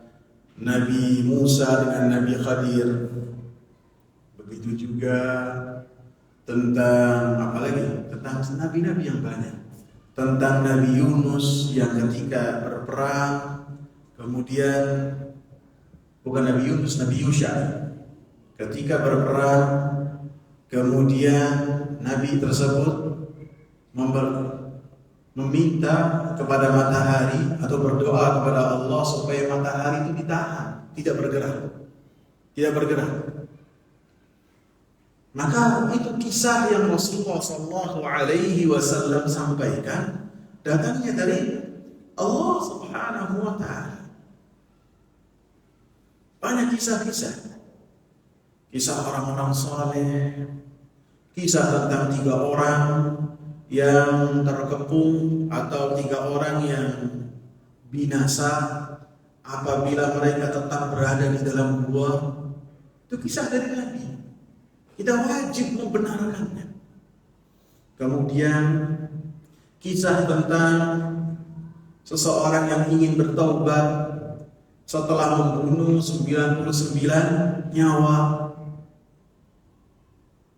Nabi Musa dengan Nabi Khadir. Begitu juga tentang tentang nabi-nabi yang banyak. Tentang Nabi Yunus yang ketika berperang, kemudian bukan Nabi Yunus, Nabi Yusha. Ketika berperang, kemudian Nabi tersebut meminta kepada matahari atau berdoa kepada Allah supaya matahari itu ditahan, tidak bergerak. Maka itu kisah yang Rasulullah sallallahu alaihi wasallam sampaikan datangnya dari Allah Subhanahu wa taala. Banyak kisah-kisah. Kisah orang-orang saleh, kisah tentang 3 orang yang terkepung atau 3 orang yang binasa apabila mereka tetap berada di dalam gua. Itu kisah dari Nabi. Kita wajib membenarkannya. Kemudian kisah tentang seseorang yang ingin bertaubat setelah membunuh 99 nyawa,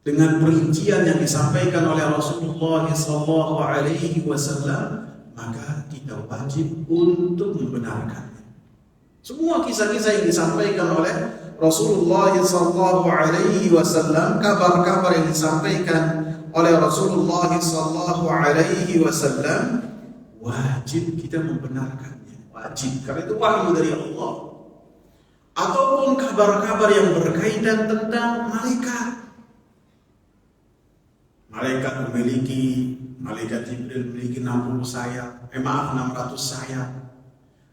dengan perincian yang disampaikan oleh Rasulullah sallallahu alaihi wasallam, maka kita wajib untuk membenarkannya. Semua kisah-kisah yang disampaikan oleh Rasulullah sallallahu alaihi wasallam, kabar-kabar yang disampaikan oleh Rasulullah sallallahu alaihi wasallam, wajib kita membenarkannya. Wajib, karena itu wahyu dari Allah. Ataupun kabar-kabar yang berkaitan tentang malaikat. Malaikat Jibril memiliki 60 sayap. 600 sayap.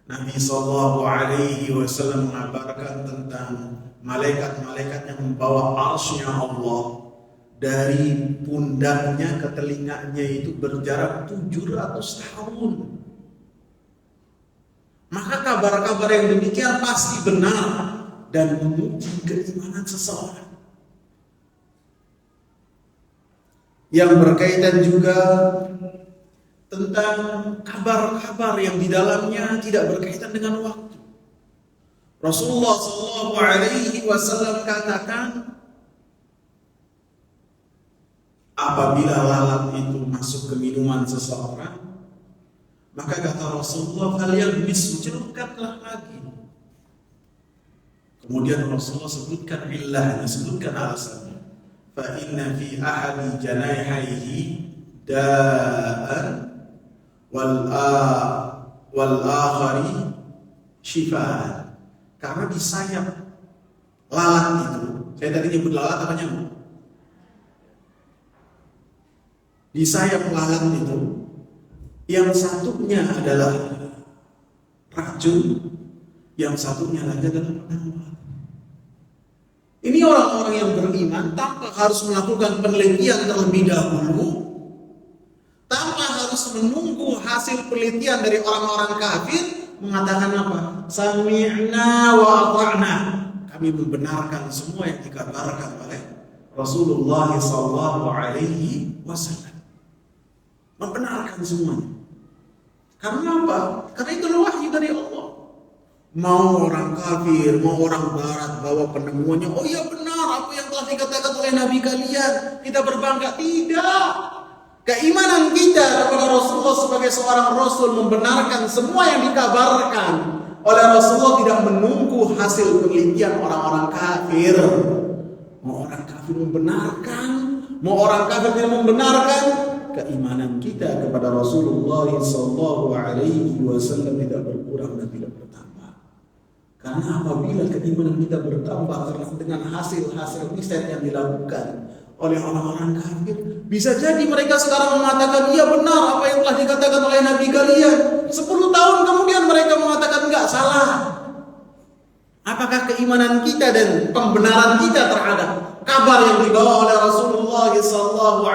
Nabi sallallahu alaihi wasallam mengabarkan tentang malaikat-malaikat yang membawa arsy-Nya Allah. Dari pundaknya ke telinganya itu berjarak 700 tahun. Maka kabar-kabar yang demikian pasti benar dan menguji keimanan seseorang. Yang berkaitan juga tentang kabar-kabar yang di dalamnya tidak berkaitan dengan waktu. Rasulullah sallallahu alaihi wasallam katakan, apabila lalat itu masuk ke minuman seseorang, maka kata Rasulullah, falyalbis, celupkanlah lagi. Kemudian Rasulullah sebutkan illahnya, sebutkan alasannya. fa inna fi ahadi janahaihi da'an wal akhari shifaan. Karena di sayap lalat itu, saya tadi nyebut lalat apa nyamuk? Di sayap lalat itu, yang satunya adalah racun, yang satunya lagi adalah penawar. Ini orang-orang yang beriman tanpa harus melakukan penelitian terlebih dahulu, tanpa harus menunggu hasil penelitian dari orang-orang kafir, mengatakan apa? Sami'na wa ata'na. Kami membenarkan semua yang dikabarkan oleh Rasulullah SAW. Membenarkan semuanya. Karena apa? Karena itu wahyu dari Allah. Mau orang kafir, mau orang barat bawa penemuannya, oh iya benar apa yang telah dikatakan oleh Nabi kalian, kita berbangga. Tidak. Keimanan kita kepada Rasulullah sebagai seorang Rasul membenarkan semua yang dikabarkan oleh Rasulullah, tidak menunggu hasil penelitian orang-orang kafir. Mau orang kafir membenarkan, mau orang kafir tidak membenarkan, keimanan kita kepada Rasulullah SAW tidak berkurang dan tidak bertambah. Karena apabila keimanan kita bertambah karena dengan hasil-hasil riset yang dilakukan oleh orang-orang kafir, bisa jadi mereka sekarang mengatakan iya benar apa yang telah dikatakan oleh Nabi kalian. 10 tahun kemudian mereka mengatakan enggak, salah. Apakah keimanan kita dan pembenaran kita terhadap kabar yang dibawa oleh Rasulullah SAW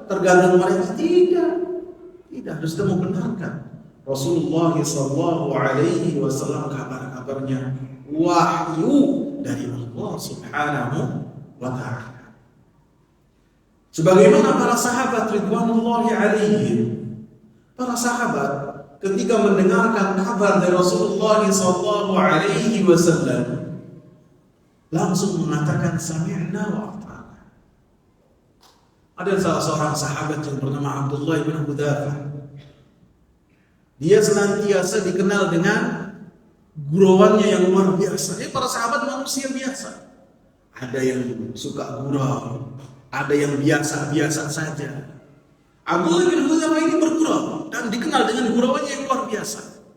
tergantung mereka? Tidak harus kita membenarkan. Rasulullah SAW kabar-kabarnya wahyu dari Allah Subhanahu wa ta'ala. Sebagaimana para sahabat ridwanullahi alaihim, para sahabat ketika mendengarkan kabar dari Rasulullah SAW langsung mengatakan sami'na wa ata'na. Ada salah seorang sahabat yang bernama Abdullah bin Hudzafah. Dia senantiasa dikenal dengan gurauannya yang luar biasa. Ini para sahabat manusia biasa. Ada yang suka gurau, ada yang biasa-biasa saja. Abdullah bin Hudzafah ini bergurau dan dikenal dengan gurauannya yang luar biasa.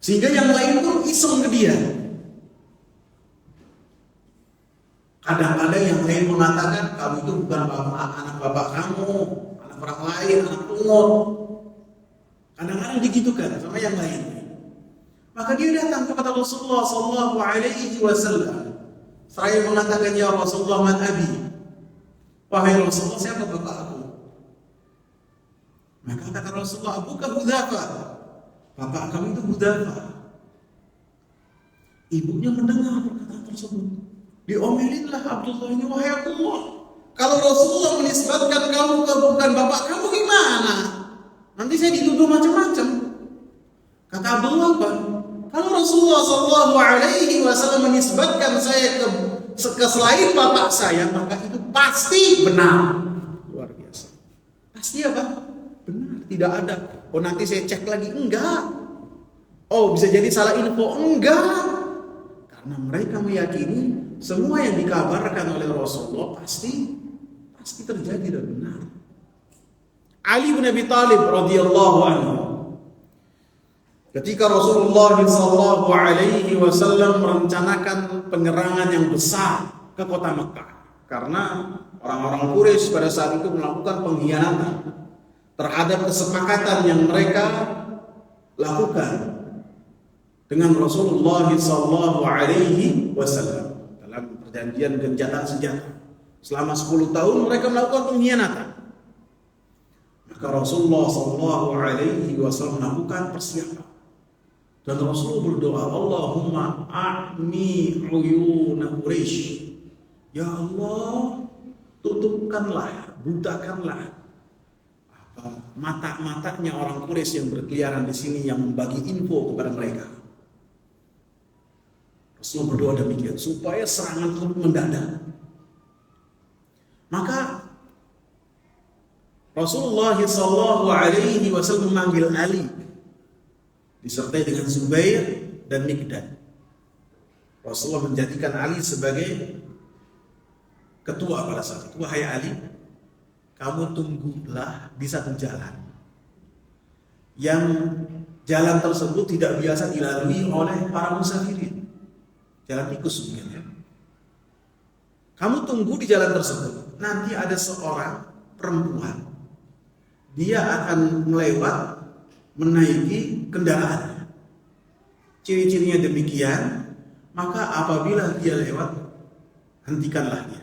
Sehingga yang lain pun iseng ke dia. Kadang-kadang yang lain mengatakan, kamu itu bukan anak bapak kamu, anak orang lain, anak pungut. Kadang-kadang digitukan sama yang lain. Maka dia datang kepada Rasulullah SAW. Seraya mengatakan, ya Rasulullah, man abi? Wahai Rasulullah, siapa bapak aku? Maka kata Rasulullah, abuka Hudzafah. Bapak kamu itu Hudzafah. Ibunya mendengar perkataan tersebut. Diomelinlah Abdullah ini, wahai Abdullah, kalau Rasulullah menisbatkan kamu ke bukan bapak kamu gimana? Nanti saya dituduh macam-macam. Kata Abdullah apa? Kalau Rasulullah SAW menisbatkan saya ke selain bapak saya, maka itu pasti benar. Luar biasa. Pasti apa? Benar. Tidak ada. Oh nanti saya cek lagi. Enggak. Oh bisa jadi salah info. Enggak. Karena mereka meyakini semua yang dikabarkan oleh Rasulullah pasti terjadi dan benar. Ali bin Abi Thalib radhiyallahu anhu, ketika Rasulullah SAW merencanakan penyerangan yang besar ke kota Mekah, karena orang-orang Quraisy pada saat itu melakukan pengkhianatan terhadap kesepakatan yang mereka lakukan dengan Rasulullah SAW dalam perjanjian gencatan senjata. Selama 10 tahun mereka melakukan pengkhianatan. Maka Rasulullah SAW melakukan persiapan. Dan Rasulullah berdoa, Allahumma a'mi uyuna Quraisy. Ya Allah, tutupkanlah, butakanlah mata-matanya orang Quraisy yang berkeliaran di sini yang membagi info kepada mereka. Rasulullah berdoa demikian supaya serangan itu mendadak. Maka Rasulullah SAW memanggil Ali disertai dengan Zubair dan Mikdad. Rasulullah menjadikan Ali sebagai ketua pada saat itu, wahai Ali, kamu tunggulah di satu jalan yang jalan tersebut tidak biasa dilalui oleh para musafirin, jalan tikus mungkin ya. Kamu tunggu di jalan tersebut, nanti ada seorang perempuan, dia akan melewat menaiki kendaraannya. Ciri-cirinya demikian, maka apabila dia lewat, hentikanlah dia.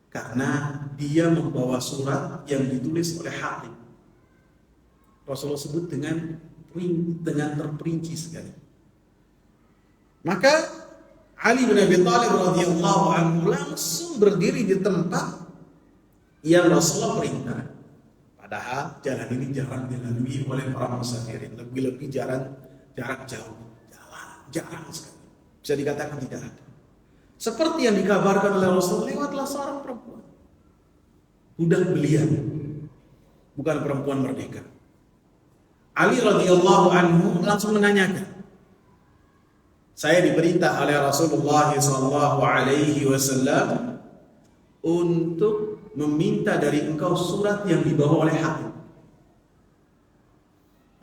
Karena dia membawa surat yang ditulis oleh Hatib. Rasulullah sebut dengan terperinci sekali. Maka Ali bin Abi Thalib radhiyallahu anhu langsung berdiri di tempat yang Rasulullah perintah. Padahal jalan ini jarang dilalui oleh para musafirin, lebih-lebih jarak jauh, jarang sekali. Bisa dikatakan tidak ada. Seperti yang dikabarkan oleh Rasulullah, lewatlah seorang perempuan, budak belian, bukan perempuan merdeka. Ali radhiyallahu anhu langsung menanyakan, saya diperintah oleh Rasulullah SAW untuk meminta dari engkau surat yang dibawa oleh Hatib.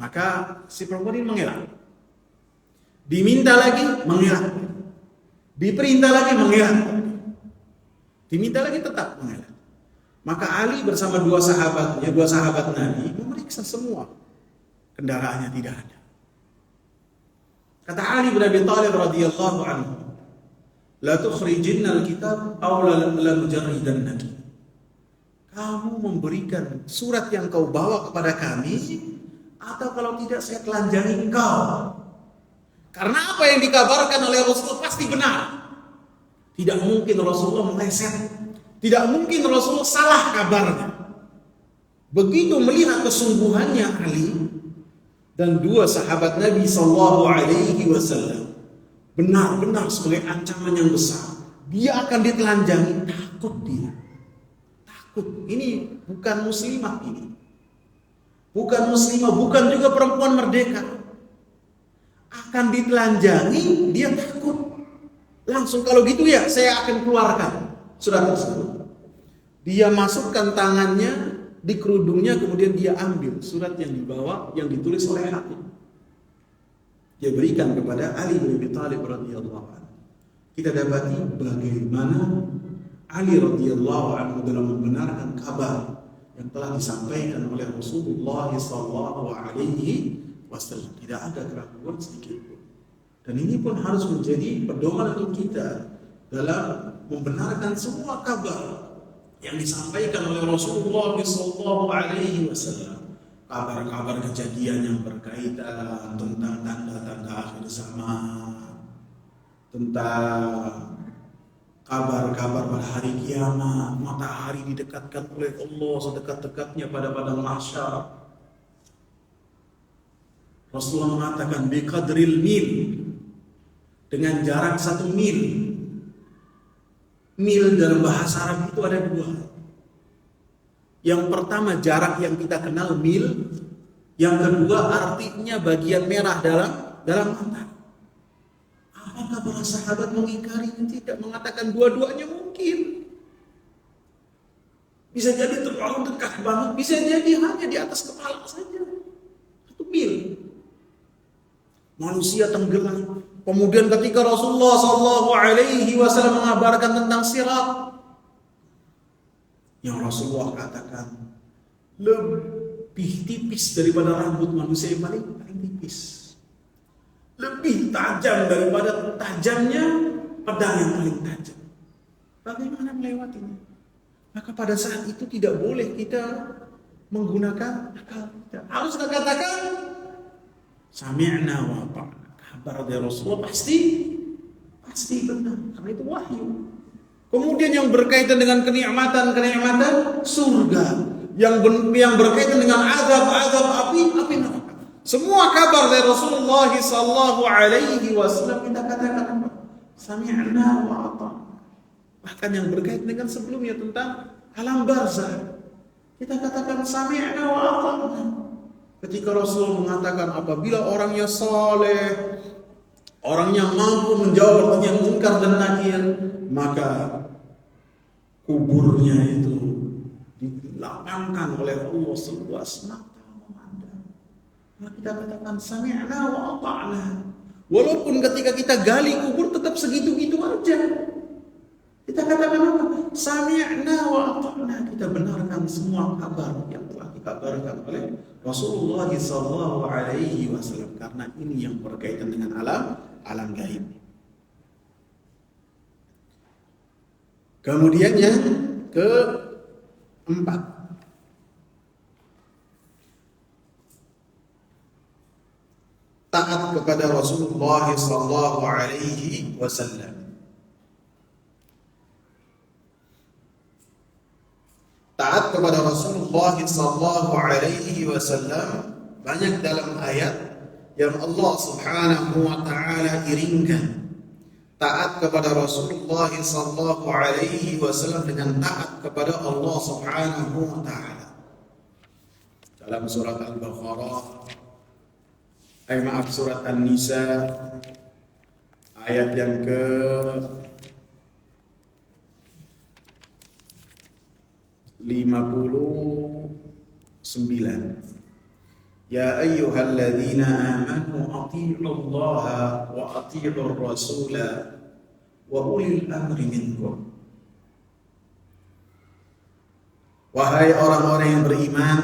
Maka si perempuan ini mengelak. Diminta lagi, mengelak. Diperintah lagi, mengelak. Diminta lagi, tetap mengelak. Maka Ali bersama dua sahabat Nabi memeriksa semua. Kendaraannya tidak ada. Kata Ali bin Abi Thalib radhiyallahu anhu, la tukhrijinna al-kitab aw la nujarridannaki. Kamu memberikan surat yang kau bawa kepada kami, atau kalau tidak saya telanjangi engkau. Karena apa yang dikabarkan oleh Rasulullah pasti benar. Tidak mungkin Rasulullah meleset. Tidak mungkin Rasulullah salah kabarnya. Begitu melihat kesungguhannya Ali dan dua sahabat Nabi SAW benar-benar sebagai ancaman yang besar, dia akan ditelanjangi, takut dia. Takut. Ini bukan muslimah ini. Bukan muslimah, bukan juga perempuan merdeka. Akan ditelanjangi, dia takut. Langsung kalau gitu ya, saya akan keluarkan surat tersebut. Dia masukkan tangannya di kerudungnya, kemudian dia ambil surat yang dibawa, yang ditulis oleh Hatib. Dia berikan kepada Ali bin Abi Thalib radhiyallahu anhu. Kita dapati bagaimana Ali radhiyallahu anhu dalam membenarkan kabar yang telah disampaikan oleh Rasulullah sallallahu alaihi wasallam. Tidak ada keraguan sedikit pun. Dan ini pun harus menjadi pedoman untuk kita dalam membenarkan semua kabar yang disampaikan oleh Rasulullah sallallahu alaihi wasallam. Kabar-kabar kejadian yang berkaitan tentang tanda-tanda akhir zaman, tentang kabar-kabar pada hari kiamat, matahari didekatkan oleh Allah sedekat-dekatnya pada padang mahsyar. Rasulullah mengatakan biqadril mil, dengan jarak 1 mil. Mil dalam bahasa Arab itu ada dua. Yang pertama jarak yang kita kenal mil, yang kedua artinya bagian merah dalam mata. Apakah para sahabat mengingkarinya? Tidak, mengatakan dua-duanya mungkin. Bisa jadi terlalu dekat banget, bisa jadi hanya di atas kepala saja. 1 mil. Manusia tenggelam. Kemudian ketika Rasulullah SAW mengabarkan tentang sirat, yang Rasulullah katakan lebih tipis daripada rambut manusia yang paling tipis, lebih tajam daripada tajamnya pedang yang paling tajam. Bagaimana melewatinya? Maka pada saat itu tidak boleh kita menggunakan akal kita. Harus kita katakan sami'na wa ata'na. Kabar dari Rasulullah pasti benar, karena itu wahyu. Kemudian yang berkaitan dengan kenikmatan surga, yang berkaitan dengan azab api neraka. Semua kabar dari Rasulullah sallallahu alaihi wasallam kita katakan apa? Sami'na wa ata'na. Bahkan yang berkaitan dengan sebelumnya tentang alam barzah, kita katakan sami'na wa ata'na. Ketika Rasul mengatakan apabila orangnya saleh, orangnya mampu menjawab pertanyaan munkar dan nakir, maka kuburnya itu dilapangkan oleh Allah seluas mata memandang. Nah, kita katakan sami'na wa ata'na. Walaupun ketika kita gali kubur tetap segitu-gitu aja. Kita katakan apa? Sami'na wa ata'na. Kita benarkan semua kabar yang telah dikabarkan oleh Rasulullah SAW, karena ini yang berkaitan dengan alam gaib. Kemudian yang keempat, taat kepada Rasulullah SAW. Taat kepada Rasulullah SAW banyak dalam ayat yang Allah Subhanahu wa taala iringkan. Taat kepada Rasulullah SAW dengan taat kepada Allah Subhanahu wa taala. Dalam surat Al-Baqarah, surat An-Nisa ayat yang ke 59. Ya ayyuhalladzina amanu athi'ullaha wa athi'ur rasula wa ulil amri minkum. Wahai orang-orang yang beriman,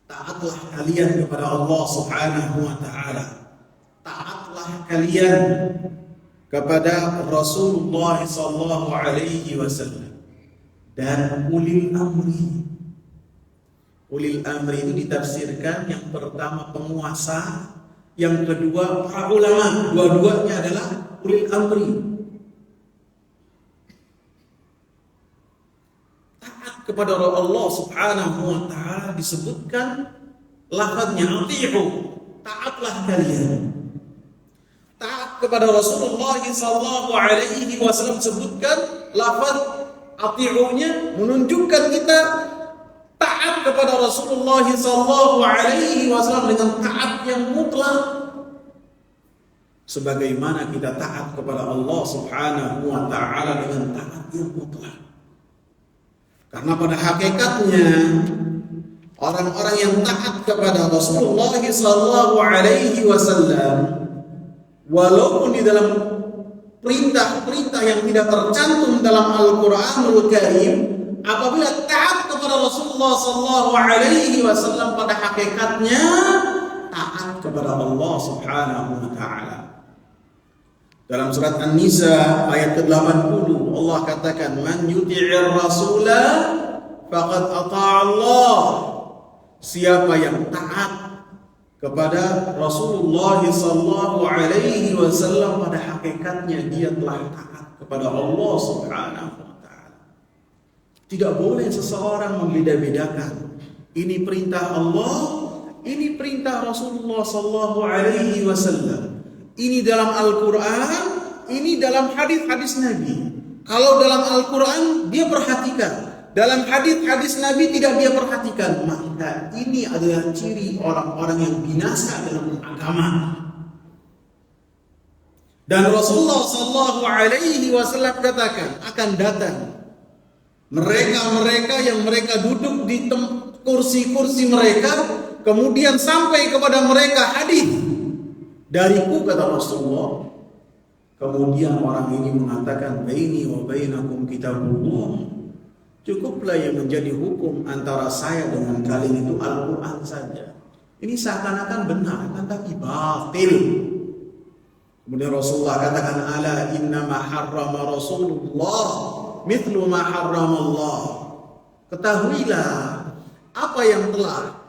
taatlah kalian kepada Allah Subhanahu wa taala. Taatlah kalian kepada Rasulullah sallallahu alaihi wasallam dan ulil amri. Ulil amri itu ditafsirkan yang pertama penguasa, yang kedua para ulama. Dua-duanya adalah ulil amri. Taat kepada Allah Subhanahu wa taala disebutkan lafadznya ati'u, taatlah kalian. Taat kepada Rasulullah sallallahu alaihi wasallam disebutkan lafadz ati'unya menunjukkan kita taat kepada Rasulullah sallallahu alaihi wasallam dengan taat yang mutlak, sebagaimana kita taat kepada Allah Subhanahu wa taala dengan taat yang mutlak. Karena pada hakikatnya orang-orang yang taat kepada Rasulullah sallallahu alaihi wasallam, walaupun di dalam perintah-perintah yang tidak tercantum dalam Al-Qur'anul Karim, apabila taat kepada Rasulullah sallallahu alaihi wasallam pada hakikatnya taat kepada Allah Subhanahu wa taala. Dalam surat An-Nisa ayat ke-80 Allah katakan, man yuti'ir rasula faqad ata'a Allah. Siapa yang taat kepada Rasulullah sallallahu alaihi wasallam pada hakikatnya dia telah taat kepada Allah Subhanahu wa taala. Tidak boleh seseorang membeda-bedakan ini perintah Allah, ini perintah Rasulullah sallallahu alaihi wasallam. Ini dalam Al-Qur'an, ini dalam hadis-hadis Nabi. Kalau dalam Al-Qur'an dia perhatikan, dalam hadis-hadis Nabi tidak dia perhatikan, maka ini adalah ciri orang-orang yang binasa dalam agama. Dan Rasulullah sallallahu alaihi wasallam katakan akan datang mereka-mereka yang mereka duduk di kursi-kursi mereka, kemudian sampai kepada mereka hadis dariku, kata Rasulullah. Kemudian orang ini mengatakan, baini wa bainakum kitabullah. Cukuplah yang menjadi hukum antara saya dengan kalian itu Al-Quran saja. Ini seakan-akan benar, akan tapi batil. Kemudian Rasulullah katakan, ala innama harrama Rasulullah mithlu ma harrama Allah. Ketahuilah apa yang telah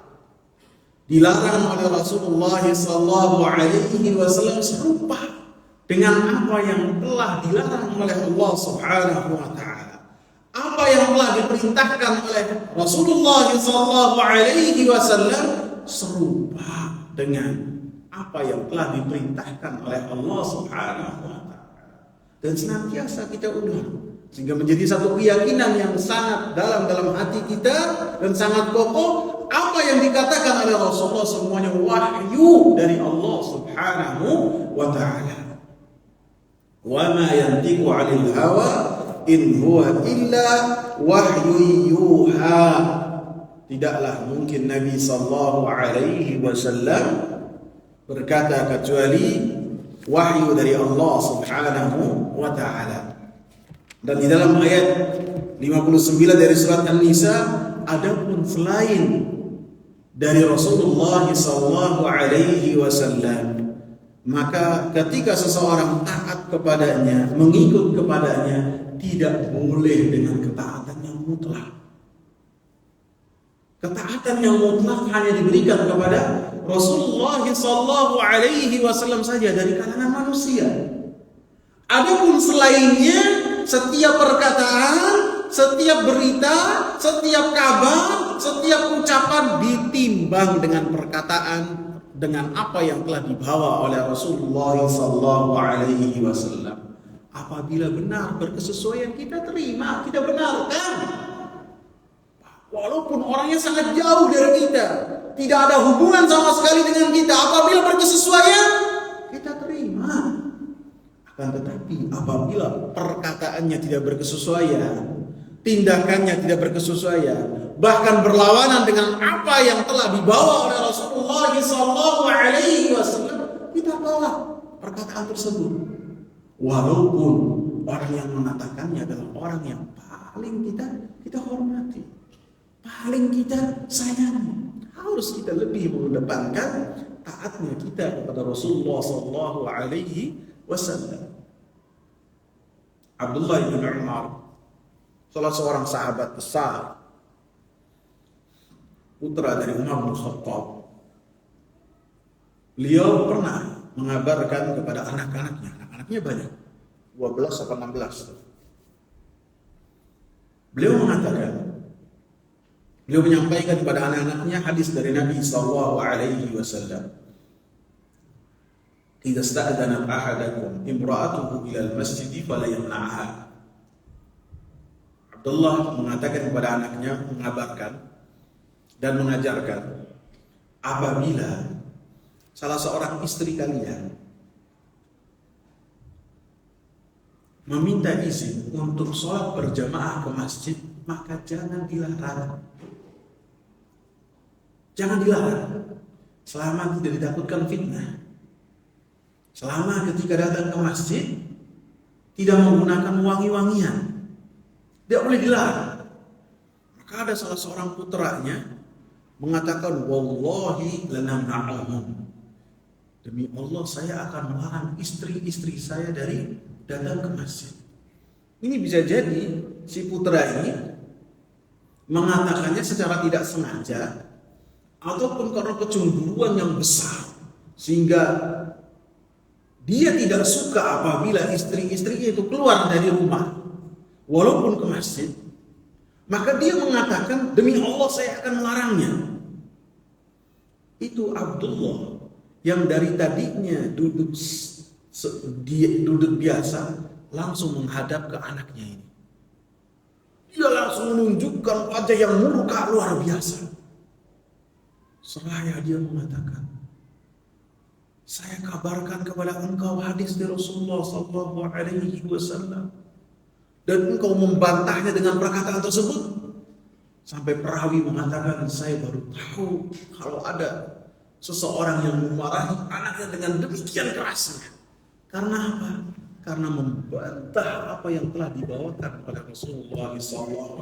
dilarang oleh Rasulullah sallallahu alaihi wasallam serupa dengan apa yang telah dilarang oleh Allah Subhanahu wa taala. Apa yang telah diperintahkan oleh Rasulullah sallallahu alaihi wasallam serupa dengan apa yang telah diperintahkan oleh Allah Subhanahu wa taala. Dan senantiasa kita ulang sehingga menjadi satu keyakinan yang sangat dalam hati kita dan sangat kokoh. Apa yang dikatakan oleh Rasulullah semuanya wahyu dari Allah Subhanahu wa taala. Wa ma yantiqu 'anil hawa in huwa illa wahyu yuha. Tidaklah mungkin Nabi sallallahu alaihi wasallam berkata kecuali wahyu dari Allah Subhanahu wa taala. Dan di dalam ayat 59 dari surat An-Nisa, adapun selain dari Rasulullah sallallahu alaihi wasallam, maka ketika seseorang taat kepadanya, mengikut kepadanya, tidak boleh dengan ketaatan yang mutlak. Ketaatan yang mutlak hanya diberikan kepada Rasulullah sallallahu alaihi wasallam saja dari kalangan manusia. Adapun selainnya, setiap perkataan, setiap berita, setiap kabar, setiap ucapan ditimbang dengan perkataan, dengan apa yang telah dibawa oleh Rasulullah sallallahu alaihi wasallam. Apabila benar berkesesuaian, kita terima, kita benarkan. Walaupun orangnya sangat jauh dari kita, tidak ada hubungan sama sekali dengan kita, apabila berkesesuaian, kita terima. Akan tetapi apabila perkataannya tidak berkesesuaian, tindakannya tidak berkesesuaian, bahkan berlawanan dengan apa yang telah dibawa oleh Rasulullah SAW, kita tolak perkataan tersebut. Walaupun orang yang mengatakannya adalah orang yang paling kita hormati, paling kita sayangi, harus kita lebih mengedepankan taatnya kita kepada Rasulullah SAW. Abdullah bin Umar, salah seorang sahabat besar, putra dari Umar bin Khattab. Beliau pernah mengabarkan kepada anak-anaknya banyak, 12 atau 16. Beliau menyampaikan kepada anak-anaknya hadis dari Nabi sallallahu alaihi wasallam. Idza sta'adana ahadakum imra'atuhu ila al-masjid fala yamna'ha. Abdullah mengatakan kepada anaknya, mengabarkan dan mengajarkan, apabila salah seorang istri kalian meminta izin untuk sholat berjamaah ke masjid, maka jangan dilarang. Jangan dilarang selama tidak ditakutkan fitnah. Selama ketika datang ke masjid tidak menggunakan wangi-wangian, tidak boleh dilarang. Maka ada salah seorang putranya mengatakan, wallahi lanamna'ahum, demi Allah saya akan melarang istri-istri saya dari datang ke masjid. Ini bisa jadi si putra ini mengatakannya secara tidak sengaja, ataupun karena kecemburuan yang besar, sehingga dia tidak suka apabila istri-istrinya itu keluar dari rumah walaupun ke masjid. Maka dia mengatakan, demi Allah saya akan melarangnya. Itu Abdullah yang dari tadinya duduk biasa, langsung menghadap ke anaknya ini. Dia langsung menunjukkan wajah yang murka luar biasa. Seraya dia mengatakan, saya kabarkan kepada engkau hadis dari Rasulullah SAW, dan engkau membantahnya dengan perkataan tersebut. Sampai perawi mengatakan, saya baru tahu kalau ada seseorang yang memarahi anaknya dengan demikian kerasnya. Karena apa? Karena membantah apa yang telah dibawakan oleh Rasulullah SAW.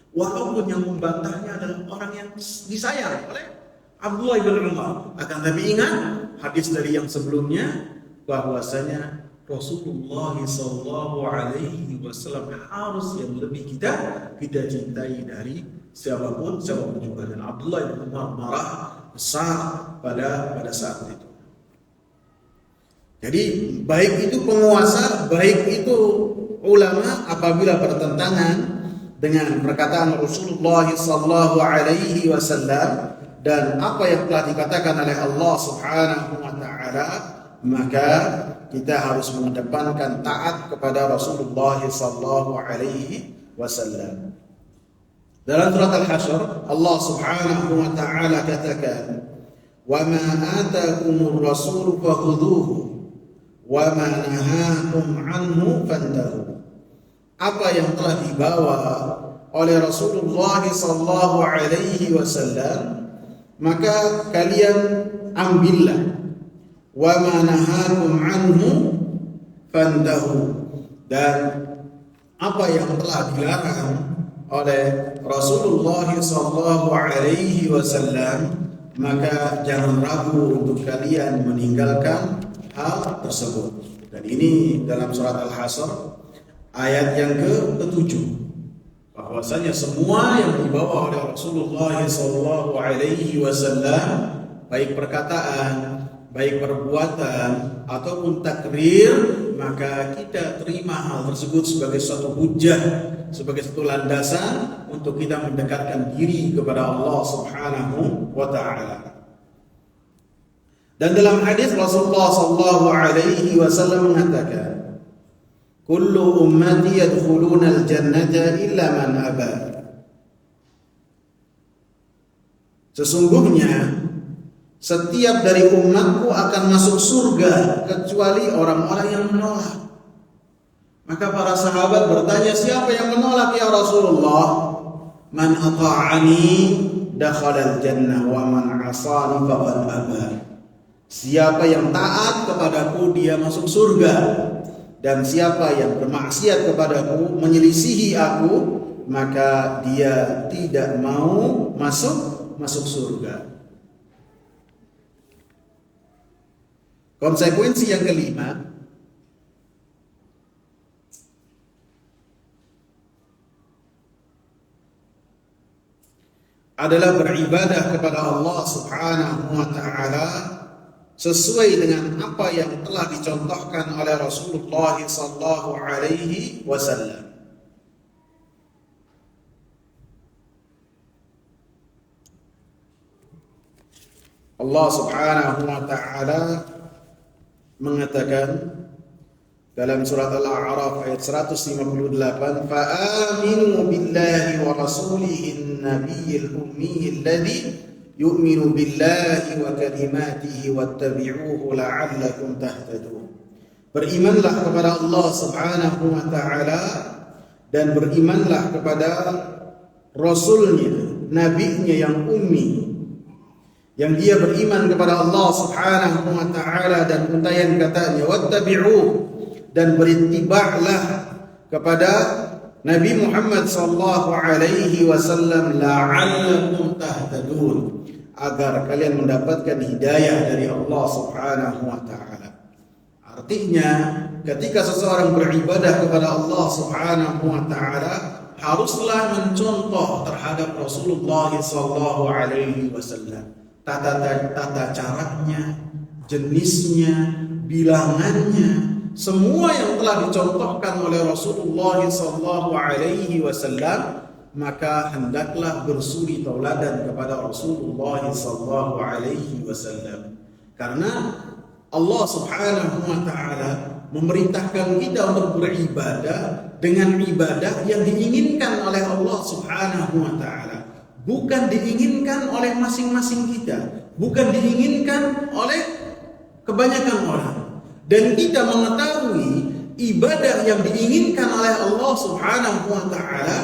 Walaupun yang membantahnya adalah orang yang disayang oleh Abdullah bin Umar. Akan tapi ingat hadis dari yang sebelumnya, bahwasanya Rasulullah SAW harus yang lebih kita cintai dari siapapun juga. Dan Abdullah bin Umar marah besar pada saat itu. Jadi baik itu penguasa, baik itu ulama, apabila bertentangan dengan perkataan Rasulullah SAW dan apa yang telah dikatakan oleh Allah Subhanahu wa taala, maka kita harus mengedepankan taat kepada Rasulullah SAW. Dalam surat Al-Hasyr, Allah Subhanahu wa taala katakan, "Wa ma atakumur rasul fakhudhuhu wa ma nahakum anhu fantahu." apa yang telah dibawa oleh Rasulullah sallallahu alaihi wasallam, maka kalian ambillah. Wa ma nahakum anhu fantahu, dan apa yang telah dilarang oleh Rasulullah sallallahu alaihi wasallam, maka jangan ragu untuk kalian meninggalkan hal tersebut. Dan ini dalam surat Al-Hasr ayat yang ke-7, bahwasanya semua yang dibawa oleh Rasulullah sallallahu alaihi wasallam, baik perkataan, baik perbuatan ataupun takrir, maka kita terima hal tersebut sebagai suatu hujjah, sebagai satu landasan untuk kita mendekatkan diri kepada Allah Subhanahu wa taala. Dan dalam hadis Rasulullah sallallahu alaihi wasallam mengatakan, "Kullu ummati yadkhuluna al-jannata illa man aba." Sesungguhnya setiap dari umatku akan masuk surga kecuali orang-orang yang menolak. Maka para sahabat bertanya, siapa yang menolak ya Rasulullah? Man ata'ani dakhala al-jannah wa man 'asani faqad aba. Siapa yang taat kepadaku dia masuk surga, dan siapa yang bermaksiat kepadaku, menyelisihi aku, maka dia tidak mau masuk surga. Konsekuensi yang kelima adalah beribadah kepada Allah Subhanahu wa taala sesuai dengan apa yang telah dicontohkan oleh Rasulullah sallallahu alaihi wasallam. Allah Subhanahu wa taala mengatakan dalam surat Al-A'raf ayat 158, "Fa'aminu billahi wa rasulihi an-nabiyyil ummiyil ladzi yu'minu billahi wa kalimatihi wattabi'uhu la'allakum tahtadun." Berimanlah kepada Allah Subhanahu wa taala dan berimanlah kepada rasulnya, nabinya yang ummi, yang dia beriman kepada Allah Subhanahu wa taala dan untayan katanya, wattabi'u, dan beritiba'lah kepada Nabi Muhammad sallallahu alaihi wasallam, la'allakum tahtadun, agar kalian mendapatkan hidayah dari Allah Subhanahu wa taala. Artinya, ketika seseorang beribadah kepada Allah Subhanahu wa taala, haruslah mencontoh terhadap Rasulullah sallallahu alaihi wasallam. Tata caranya, jenisnya, bilangannya, semua yang telah dicontohkan oleh Rasulullah sallallahu alaihi wasallam, maka hendaklah bersuri tauladan kepada Rasulullah sallallahu alaihi wasallam. Karena Allah Subhanahu wa taala memerintahkan kita untuk beribadah dengan ibadah yang diinginkan oleh Allah Subhanahu wa taala, bukan diinginkan oleh masing-masing kita, bukan diinginkan oleh kebanyakan orang. Dan kita mengetahui ibadah yang diinginkan oleh Allah Subhanahu wa taala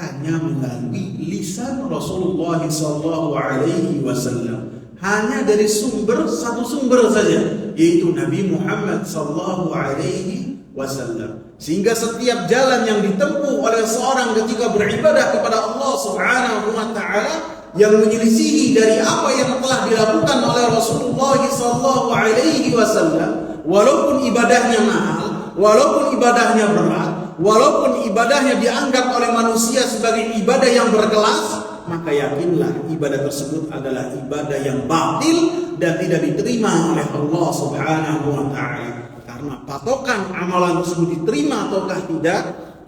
hanya melalui lisan Rasulullah sallallahu alaihi wasallam, hanya dari satu sumber saja, yaitu Nabi Muhammad sallallahu alaihi wasallam. Sehingga setiap jalan yang ditempuh oleh seorang ketika beribadah kepada Allah Subhanahu wa taala yang menyelisihi dari apa yang telah dilakukan oleh Rasulullah sallallahu alaihi wasallam, walaupun ibadahnya mahal, walaupun ibadahnya berat, walaupun ibadahnya dianggap oleh manusia sebagai ibadah yang berkelas, maka yakinlah ibadah tersebut adalah ibadah yang batil dan tidak diterima oleh Allah Subhanahu wa taala. Karena patokan amalan tersebut diterima ataukah tidak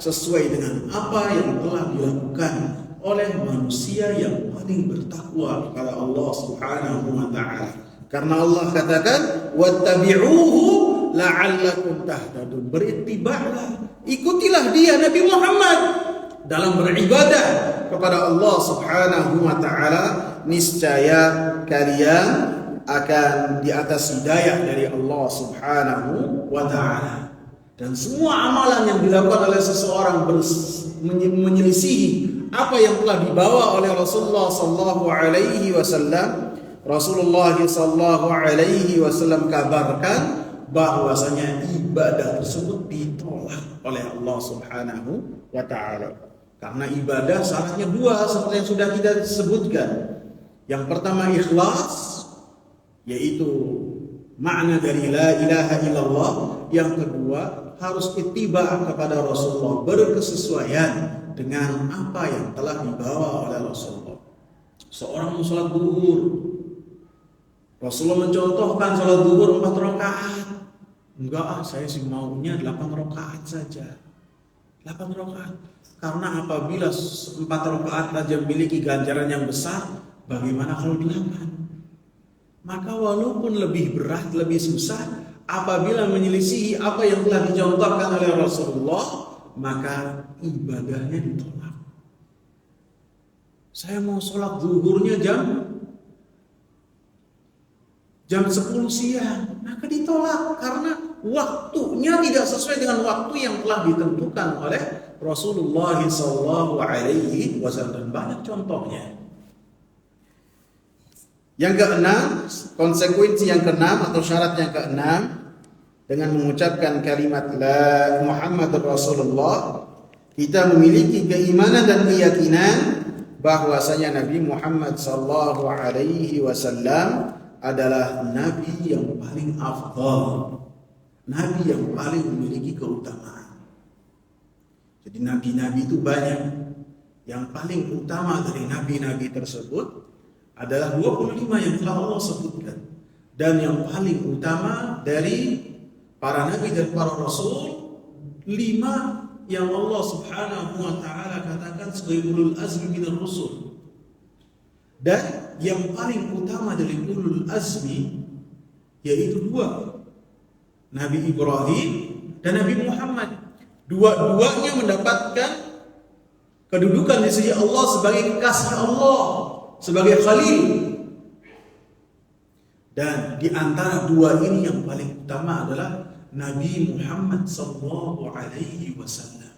sesuai dengan apa yang telah dilakukan oleh manusia yang paling bertakwa kepada Allah Subhanahu wa taala. Karena Allah katakan, wattabi'uhu la'allakum tahtadun. Beritiba'lah, ikutilah dia Nabi Muhammad dalam beribadah kepada Allah Subhanahu wa taala, niscaya kalian akan di atas hidayah dari Allah Subhanahu wa taala. Dan semua amalan yang dilakukan oleh seseorang menyelisihi apa yang telah dibawa oleh Rasulullah sallallahu alaihi wasallam, Rasulullah sallallahu alaihi wasallam kabarkan bahwasanya ibadah tersebut ditolak oleh Allah Subhanahu wa taala. Karena ibadah syaratnya dua seperti yang sudah kita sebutkan. Yang pertama ikhlas, yaitu makna dari la ilaha illallah. Yang kedua harus ittiba kepada Rasulullah, berkesesuaian dengan apa yang telah dibawa oleh Rasulullah. Seorang mau sholat zuhur, Rasulullah mencontohkan sholat zuhur 4 rakaat. Enggak, saya sih maunya 8 rakaat saja. 8 rakaat. Karena apabila 4 rakaat saja memiliki ganjaran yang besar, bagaimana kalau 8? Maka walaupun lebih berat, lebih susah, apabila menyelisihi apa yang telah dicontohkan oleh Rasulullah, maka ibadahnya ditolak. Saya mau sholat zuhurnya jam 10 siang, maka ditolak karena waktunya tidak sesuai dengan waktu yang telah ditentukan oleh Rasulullah sallallahu alaihi wasallam. Banyak contohnya. Yang keenam, konsekuensi yang keenam atau syarat yang keenam, dengan mengucapkan kalimat la Muhammadur Rasulullah, kita memiliki keimanan dan keyakinan bahwasanya Nabi Muhammad sallallahu alaihi wasallam adalah nabi yang paling afdal, nabi yang paling memiliki keutamaan. Jadi nabi-nabi itu banyak. Yang paling utama dari nabi-nabi tersebut adalah 25 yang telah Allah sebutkan. Dan yang paling utama dari para nabi dan para rasul, 5 yang Allah Subhanahu wa taala katakan sebagai ulul azmi minar rusul. Dan yang paling utama dari ulul azmi yaitu 2, Nabi Ibrahim dan Nabi Muhammad. Dua-duanya mendapatkan kedudukan di sisi Allah sebagai kekasih Allah, sebagai khalil. Dan di antara 2 ini yang paling utama adalah Nabi Muhammad sallallahu alaihi wasallam.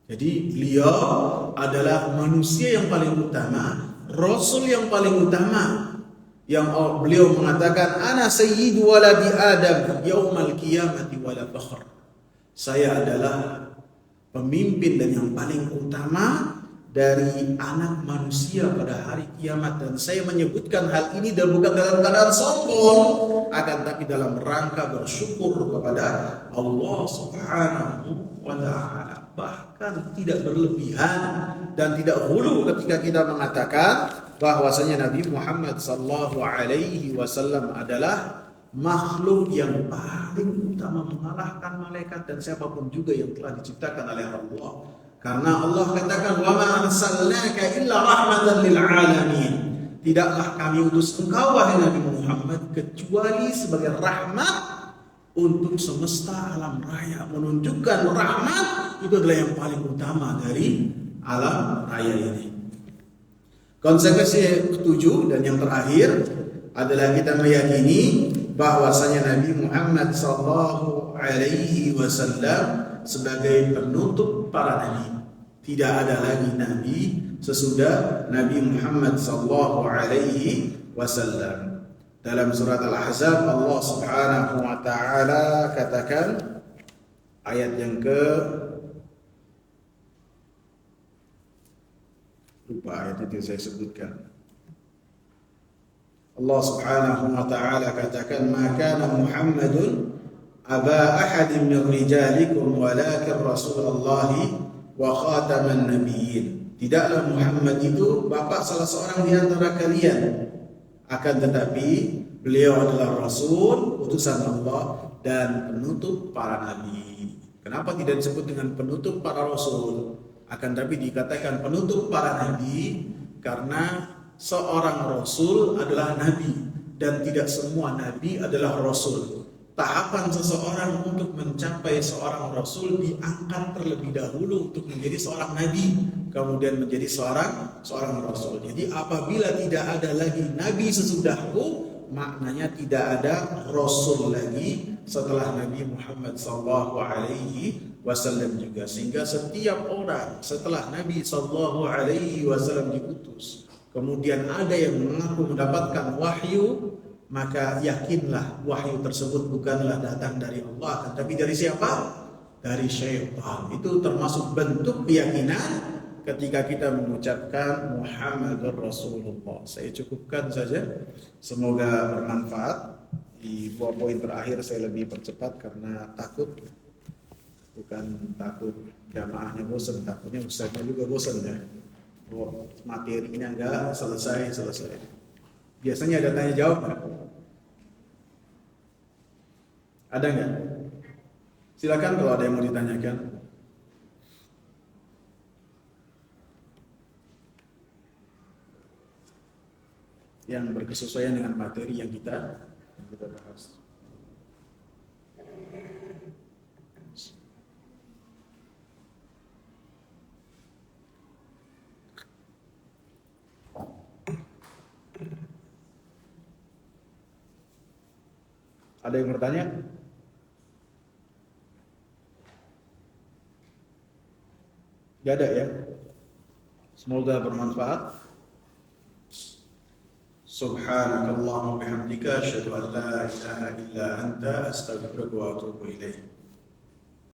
Jadi beliau adalah manusia yang paling utama, rasul yang paling utama, yang beliau mengatakan ana sayyidu waladi Adam yaumal qiyamati wala fakhr. Saya adalah pemimpin dan yang paling utama dari anak manusia pada hari kiamat, dan saya menyebutkan hal ini dan bukan dalam keadaan sombong, akan tapi dalam rangka bersyukur kepada Allah Subhanahu wa taala. Bahkan tidak berlebihan dan tidak hulu ketika kita mengatakan bahwasanya Nabi Muhammad sallallahu alaihi wasallam adalah makhluk yang paling utama mengalahkan malaikat dan siapapun juga yang telah diciptakan oleh Allah. Karena Allah katakan wa ma arsalnaka illa rahmatan lil alamin. Tidaklah kami utus engkau wahai Nabi Muhammad kecuali sebagai rahmat untuk semesta alam raya. Menunjukkan rahmat itu adalah yang paling utama dari alam raya ini. Konsekuensi ketujuh dan yang terakhir adalah kita meyakini bahwasanya Nabi Muhammad sallallahu alaihi wasallam sebagai penutup para nabi. Tidak ada lagi nabi sesudah Nabi Muhammad sallallahu alaihi wasallam. Dalam surat Al-Ahzab Allah Subhanahu wa taala katakan ayat yang lupa ayat itu saya sebutkan. Allah Subhanahu wa taala katakan ma kana Muhammadun aba ahadin min rijalikum walakin Rasulullah wa khataman nabiyyin. Tidaklah Muhammad itu bapak salah seorang di antara kalian, akan tetapi beliau adalah rasul utusan Allah dan penutup para nabi. Kenapa tidak disebut dengan penutup para rasul, akan tapi dikatakan penutup para nabi? Karena seorang rasul adalah nabi dan tidak semua nabi adalah rasul. Tahapan seseorang untuk mencapai seorang rasul diangkat terlebih dahulu untuk menjadi seorang nabi, kemudian menjadi seorang rasul. Jadi apabila tidak ada lagi nabi sesudahku, maknanya tidak ada rasul lagi setelah Nabi Muhammad sallallahu alaihi wasallam juga, sehingga setiap orang setelah Nabi sallallahu alaihi wasallam diutus kemudian ada yang mengaku mendapatkan wahyu, maka yakinlah wahyu tersebut bukanlah datang dari Allah, tapi dari siapa? Dari syaitan. Itu termasuk bentuk keyakinan ketika kita mengucapkan Muhammadur Rasulullah. Saya cukupkan saja, semoga bermanfaat. Di dua poin terakhir saya lebih percepat karena takut, bukan takut jamaahnya bosan, takutnya ustaznya juga bosan ya. Materinya enggak selesai. Biasanya ada tanya jawab nggak? Ada nggak? Silakan kalau ada yang mau ditanyakan. Yang berkesesuaian dengan materi yang kita bahas. Ada yang bertanya? Gak ada ya? Semoga bermanfaat. Subhanakallahumma wa bihamdika asyhadu an la ilaha illa anta astaghfiruka wa atubu ilaik.